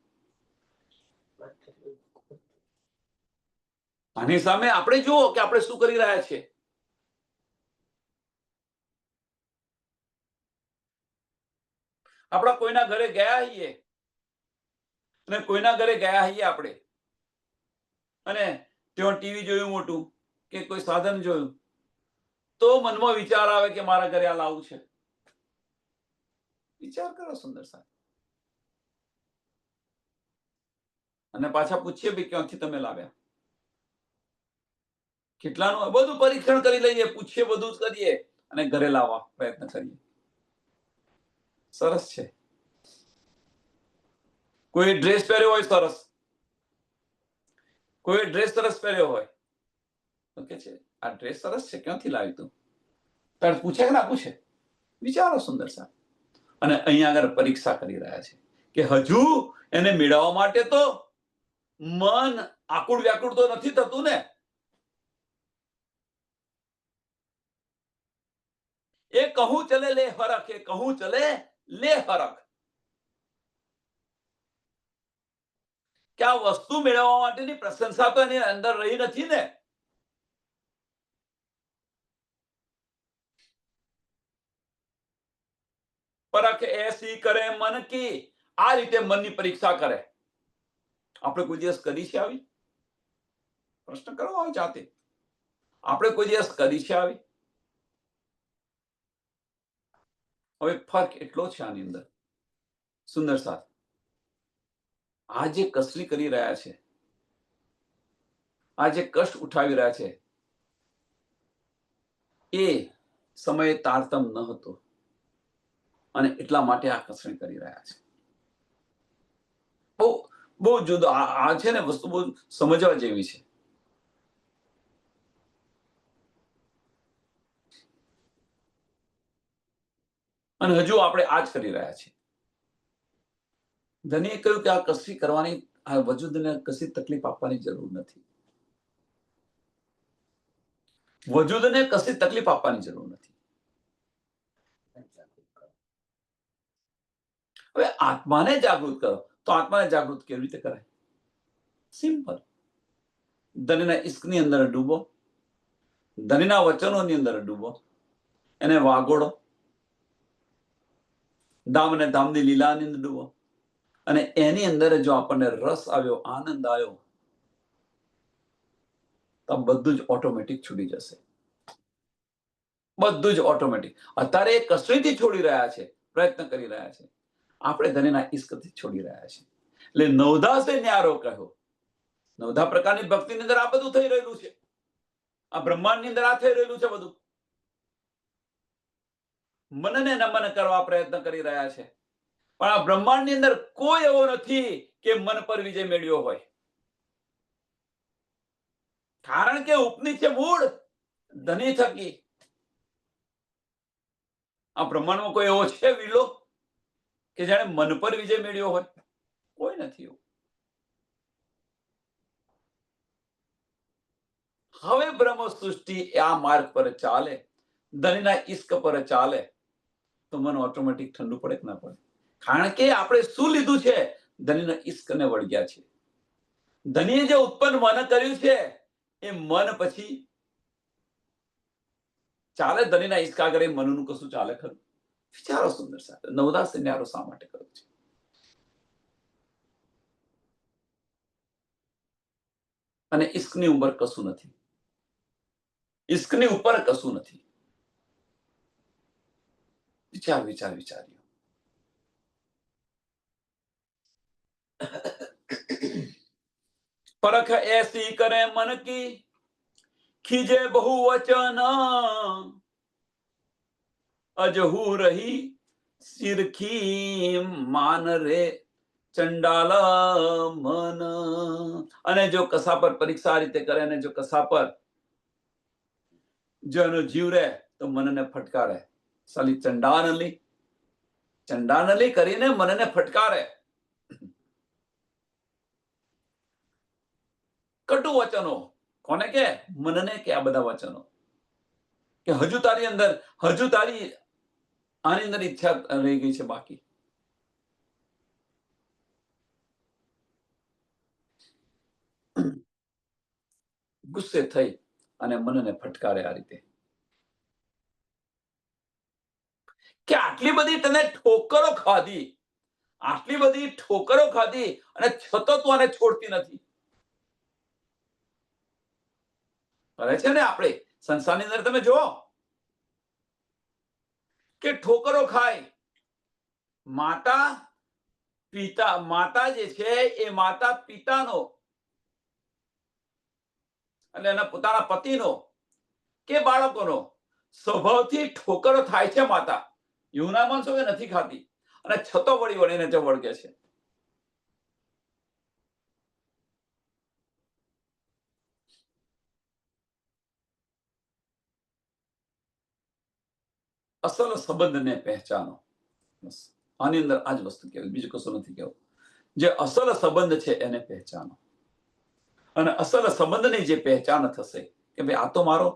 આની સામે આપણે જુઓ કે આપણે શું કરી રહ્યા છીએ. આપણા કોઈના ઘરે ગયા હોઈએ અને કોઈના ઘરે ગયા હોઈએ આપણે અને ત્યાં ટીવી જોયું મોટું કે કોઈ સાધન જોયું તો મનમાં વિચાર આવે કે મારા ઘરે આ લાવવું છે. વિચાર કરો સુંદર સાહેબ. અને પાછા પૂછીએ ભાઈ ક્યાંથી તમે લાવ્યા, કેટલાનું, બધું પરીક્ષણ કરી લઈએ, પૂછીએ, બધું જ કરીએ અને ઘરે લાવવા પ્રયત્ન કરીએ. સરસ છે. કોઈ ડ્રેસ પહેર્યો હોય સરસ, કોઈ ડ્રેસ સરસ પહેર્યો હોય તો કે છે આ ડ્રેસ સરસ છે, ક્યાંથી લાવી તું? તારે પૂછે કે ના પૂછે? વિચારો સુંદર સાહેબ. અને અહીંયા આગળ પરીક્ષા કરી રહ્યા છે કે હજુ એને મેળવવા માટે તો મન આકુળ વ્યાકુળ તો નથી થતું ને. એ કહું ચલે લે હરખ, એ કહું ચલે લે હરખ. કે આ વસ્તુ મેળવવા માટેની પ્રશંસા તો એની અંદર રહી નથી ને. પરખ એસી કરે મન કી, આ રીતે મનની પરીક્ષા કરે. આપણે કોઈ દિવસ કરી છે આવી? પ્રશ્ન કરો આવો જાતે. આપણે કોઈ દિવસ કરી છે આવી? હવે ફરક એટલો છે આની અંદર, સુંદર સાથ, આ જે કસરી કરી રહ્યા છે, આ જે કષ્ટ ઉઠાવી રહ્યા છે, એ સમયે તારતમ ન હતો અને એટલા માટે આ કસરી કરી રહ્યા છે. બહુ બહુ જુદો આ છે ને, વસ્તુ બહુ સમજવા જેવી છે. અને હજુ આપણે આ જ કરી રહ્યા છીએ. ધનીએ કહ્યું કે આ કસરી કરવાની, આ વજૂદને કશી તકલીફ આપવાની જરૂર નથી. વજૂદને કશી તકલીફ આપવાની જરૂર નથી. હવે આત્માને જાગૃત કરો, તો આત્માને જાગૃત કેવી રીતે કરાય? સિમ્પલ. ધનીના ઇશ્કની અંદર ડૂબો, ધનીના વચનોની અંદર ડૂબો, એને વાગોડો, ધામ અને ધામની લીલાની અંદર ડૂબો, અને એની અંદર જો આપણને રસ આવ્યો, આનંદ આવ્યો, તો બધું જ ઓટોમેટિક છૂટી જશે. બધું જ ઓટોમેટિક. અત્યારે એ કસરીથી છોડી રહ્યા છે, પ્રયત્ન કરી રહ્યા છે. આપણે ધનીના ઇશ્કથી છોડી રહ્યા છે. એટલે નવધાસે ન્યારો કહ્યો. નવધા પ્રકારની ભક્તિની અંદર આ બધું થઈ રહેલું છે. આ બ્રહ્માંડની અંદર આ થઈ રહેલું છે બધું. મનને નમન કરવા પ્રયત્ન કરી રહ્યા છે. પણ આ બ્રહ્માંડની અંદર કોઈ એવો નથી કે મન પર વિજય મેળવ્યો હોય. કારણ કે ઉપની છે મૂળ ધની થકી. આ બ્રહ્માંડમાં કોઈ એવો છે વિલો કે જેણે મન પર વિજય મેળવ્યો હોય? કોઈ નથી એવું. હવે બ્રહ્મ સૃષ્ટિ આ માર્ગ પર ચાલે, ધનીના ઇશ્ક પર ચાલે, તો મન ઓટોમેટિક ઠંડુ પડે કે ના પડે? કારણ કે આપણે શું લીધું છે? ધનીના ઇશ્કને વળગ્યા છે. ધનીએ જે ઉત્પન્ન મન કર્યું છે, એ મન પછી ચાલે. ધનીના ઇશ્ક આગળ મનનું કશું ચાલે ખરું? વિચારો સુંદર સાથે. નવદાસ ન્યારો શા માટે કર્યો છે? અને ઇશ્કની ઉપર કશું નથી. ઇશ્કની ઉપર કશું નથી. વિચાર વિચાર વિચાર્યો. પરખ એસી કરે મન કી, ખીજે બહુ વચન, અજહુ રહી સિરખી માન રે ચંડાલ મન. અને જો કસા પર પરીક્ષા રીતે કરે, અને જો કસા પર જો એનો જીવ રહે, તો મનને ફટકારે. સાલી ચંડાનલી કરીને મનને ફટકારે. કટુ વચનો કોને કે? મનને કે આ બધા વચનો કે હજુ તારી અંદર, હજુ તારી આની અંદર ઈચ્છા રહી ગઈ છે બાકી. ગુસ્સે થઈ અને મનને ફટકારે આ રીતે કે આટલી બધી તને ઠોકરો ખાધી, આટલી બધી ઠોકરો ખાધી, અને છતાં તું આને છોડતી નથી. કરે છે ને આપણે સંસારની અંદર. તમે જુઓ કે ઠોકરો ખાય માતા પિતા, માતા જે છે એ માતા પિતાનો અને એના પોતાના પતિનો કે બાળકોનો સ્વભાવથી ઠોકરો થાય છે માતા. એવું ના માનશો કે નથી ખાતી, અને છતો વળી વળીને તે વળગે છે. અસલ સંબંધને પહેચાનો. બસ આની અંદર આ જ વસ્તુ કહેવાય, બીજું કશું નથી કહેવું. જે અસલ સંબંધ છે એને પહેચાનો. અને અસલ સંબંધની જે પહેચાન થશે કે ભાઈ આ તો મારો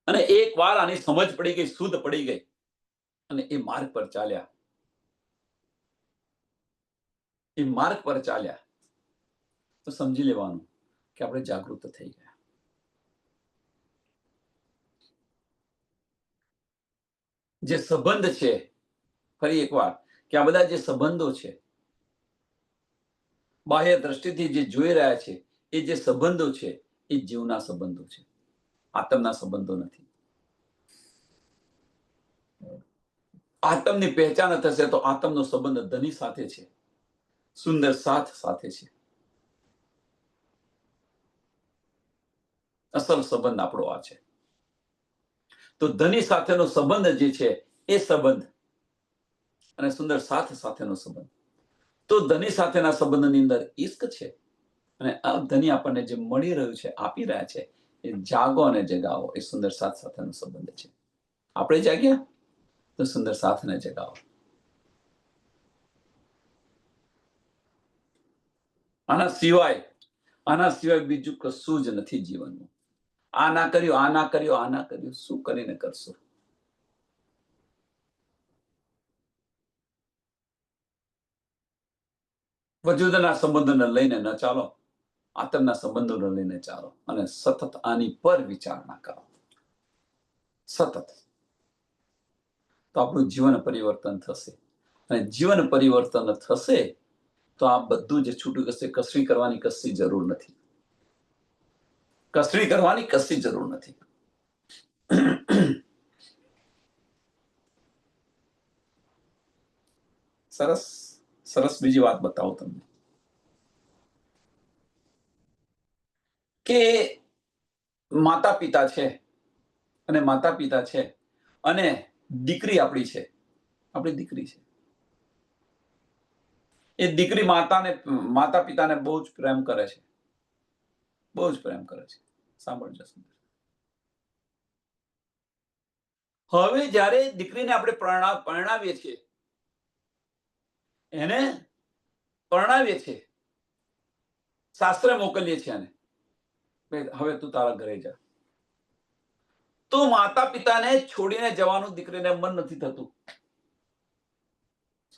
અને એક વાર આની સમજ પડી ગઈ, શુદ્ધ પડી ગઈ, અને એ માર્ગ પર ચાલ્યા, એ માર્ગ પર ચાલ્યા, તો સમજી લેવાનું કે આપણે જાગૃત થઈ ગયા. જે સંબંધ છે, ફરી એકવાર, કે આ બધા જે સંબંધો છે, બાહ્ય દ્રષ્ટિથી જે જોઈ રહ્યા છે, એ જે સંબંધો છે એ જીવના સંબંધો છે, આત્મના સંબંધો નથી. આત્મની પહેચાન થશે તો આત્મનો સંબંધ ધની સાથે છે, સુંદર સાથ સાથે છે. અસલ સંબંધ આપણો આ છે. તો ધની સાથેનો સંબંધ જે છે એ સંબંધ અને સુંદર સાથ સાથેનો સંબંધ, તો ધની સાથેના સંબંધની અંદર ઈશ્ક છે, અને આ ધની આપણને જે મળી રહ્યું છે, આપી રહ્યા છે, એ જાગો અને જગાવો, એ સુંદર સાથ સાથેનો સંબંધ છે. આપણે જાગ્યા તો સુંદર સાથને જગાવો. આના સિવાય બીજું કશું જ નથી જીવનમાં. આ ના કર્યું, આ ના કર્યું, આ ના કર્યું, શું કરીને કરશો? વજૂદના સંબંધોને લઈને ન ચાલો, આત્મના સંબંધોને લઈને ચાલો, અને સતત આની પર વિચારણા કરો, સતત. તો આપણું જીવન પરિવર્તન થશે, અને જીવન પરિવર્તન થશે તો આ બધું જે છૂટું જશે. કસરી કરવાની કશી જરૂર નથી, કસરી કરવાની કશી જરૂર નથી. સરસ સરસ બીજી વાત બતાવું તમને, કે માતા પિતા છે, અને માતા પિતા છે, અને દીકરી આપણી છે, આપણી દીકરી છે. એ દીકરી માતા પિતાને બહુ જ પ્રેમ કરે છે, બહુ જ પ્રેમ કરે છે. સાંભળજો. હવે જ્યારે દીકરીને આપણે પરણાવીએ છીએ, એને પરણાવીએ છીએ, શાસ્ત્રે મોકલીએ છીએ, અને હવે તું તારા ઘરે જા, તો માતા પિતાને છોડીને જવાનું દીકરીને મન નથી થતું.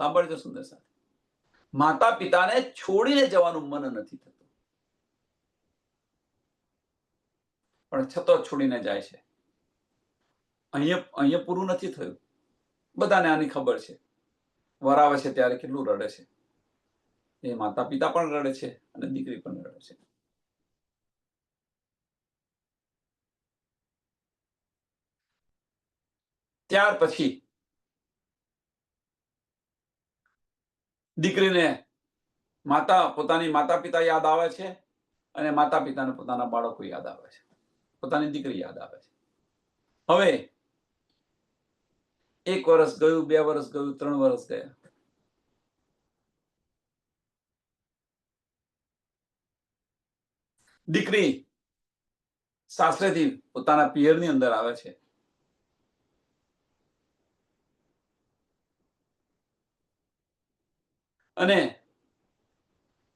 સાંભળજો સુંદર સાથે, માતા પિતાને છોડીને જવાનું મન નથી થતું, પણ છતાં છોડીને જાય છે. અહીંયા પૂરું નથી થયું. બધાને આની ખબર છે. વરાવે છે ત્યારે કેટલું રડે છે, એ માતા પિતા પણ રડે છે, અને દીકરી પણ રડે છે. ત્યાર પછી દીકરીને પોતાની માતા પિતા યાદ આવે છે, અને માતા પિતાને પોતાના બાળકો યાદ આવે છે, પોતાની દીકરી યાદ આવે છે. હવે 1 વર્ષ ગયું, 2 વર્ષ ગયું, 3 વર્ષ ગયા. દીકરી સાસરેથી પોતાના પિયરની અંદર આવે છે, અને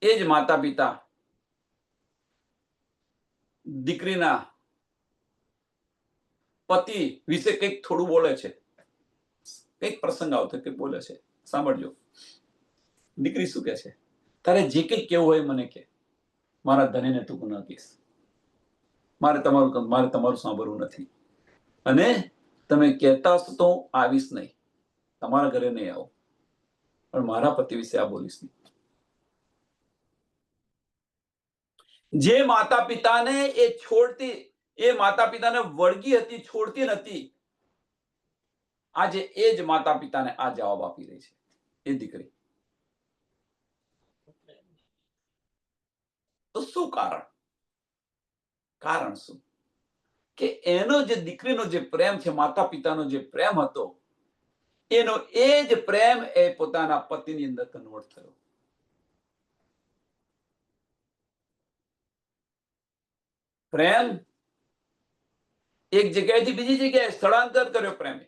એ જ માતા પિતા દીકરીના પતિ વિશે કંઈક થોડું બોલે છે, કંઈક પ્રસંગ આવતો કંઈક બોલે છે. સાંભળજો, દીકરી શું કહે છે? તારે જે કંઈક કેવું હોય મને કે, મારા ધણીને તું ન કહીશ. મારે તમારું સાંભળવું નથી, અને તમે કહેતા હશો તો હું આવીશ નહીં, તમારા ઘરે નહીં આવું, પણ મારા પતિ વિશે આ બોલીશ નહીં. જે માતા પિતાને એ માતા પિતાને વળગી હતી, છોડતી નથી, આજે એ જ માતા પિતાને આ જવાબ આપી રહી છે, એ દીકરી. તો શું કારણ શું? કે એનો જે દીકરીનો જે પ્રેમ છે, માતા પિતાનો જે પ્રેમ હતો, એનો એ જ પ્રેમ એ પોતાના પતિની અંદર કન્વર્ટ થયો. પ્રેમ એક જગ્યાએથી બીજી જગ્યાએ સ્થળાંતર કર્યો પ્રેમે.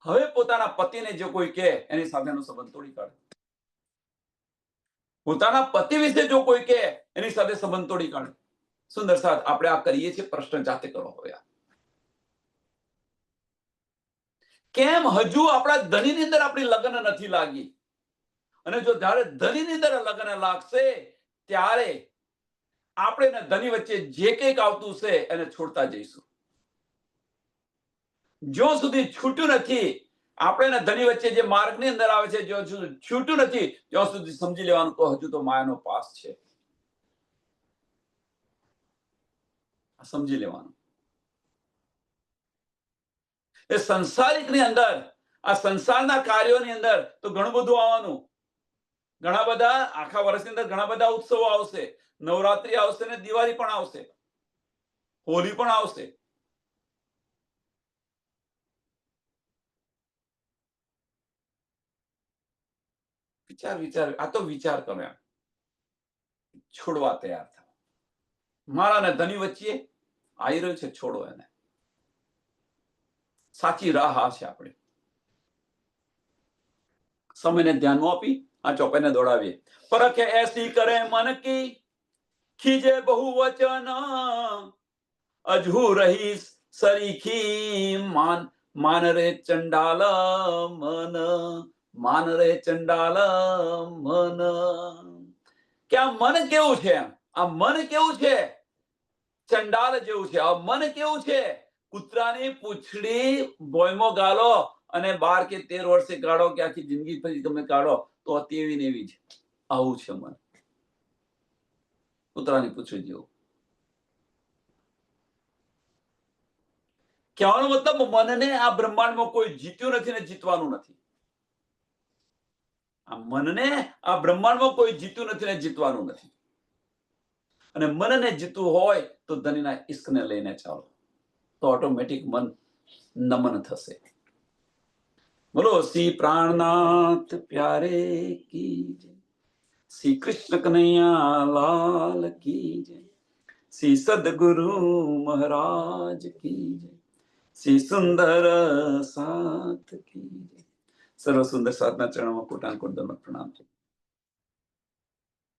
હવે પોતાના પતિને જો કોઈ કહે, એની સાથેનો સંબંધ તોડી કાઢે. પોતાના પતિ વિશે જો કોઈ કહે, એની સાથે સંબંધ તોડી કાઢે. સુંદર સાથ, આપણે આ કરીએ છીએ, પ્રશ્ન જાતે કરો. હવે કેમ હજુ આપણા ધણીની અંદર આપણી લગ્ન નથી લાગી? અને જો જ્યારે ધનીની અંદર લગ્ન લાગશે ત્યારે આપણે ને ધની વચ્ચે જે કંઈક આવતું છે એને છોડતા જઈશું. જો સુધી છૂટ્યું નથી, આપણે ને ધની વચ્ચે જે માર્ગની અંદર આવે છે, જો છૂટ્યું નથી ત્યાં સુધી સમજી લેવાનું તો હજુ તો માયાનો પાસ છે. સમજી લેવાનું. એ સંસારિકની અંદર, આ સંસારના કાર્યોની અંદર તો ઘણું બધું આવવાનું. ઘણા બધા આખા વર્ષની અંદર ઘણા બધા ઉત્સવો આવશે. નવરાત્રી આવશે ને દિવાળી પણ આવશે, હોળી પણ આવશે. વિચાર આ તો વિચાર કરો એમ. છોડવા તૈયાર થાવ. મારા ને ધની વચ્ચે આવી રહ્યો છે, છોડો એને. સાચી રાહ આ છે. આપણે સમયને ધ્યાનમાં આપી આ ચોપાઈને દોડાવીએ. પરખે એસી કરે મન કી ખીજે બહુ વચન અજહુ રહી સરીખી માન રે ચંડાલ મન, માન રે ચંડાલ મન. કે આ મન કેવું છે? આ મન કેવું છે? ચંડાલ જેવું છે. આ મન કેવું છે? કૂતરાની પૂંછડી ભોયમો ગાલો અને 12 કે 13 વર્ષે ગાળો કે આખી જિંદગી પછી તમે કાઢો તો તેવી ને એવી છે. આવું છે મન, કૂતરાની પૂંછડી જેવું. કહેવાનો મતલબ મનને આ બ્રહ્માંડમાં કોઈ જીત્યું નથી ને જીતવાનું નથી. આ મનને આ બ્રહ્માંડમાં કોઈ જીત્યું નથી ને જીતવાનું નથી. અને મનને જીતવું હોય તો ધનીના ઈશ્કને લઈને ચાલો, તો ઓટોમેટિક મન નમન થશે. બોલો શ્રી પ્રાણનાથ પ્યારે કી જય, શ્રી કૃષ્ણ કનૈયા લાલ કી જય, શ્રી સદગુરુ મહારાજ કી જય, શ્રી સુંદર સાથ કી જય. સર્વ સુંદર સાધના ચરણોમાં કોટાન કોટ દંડ પ્રણામ છે.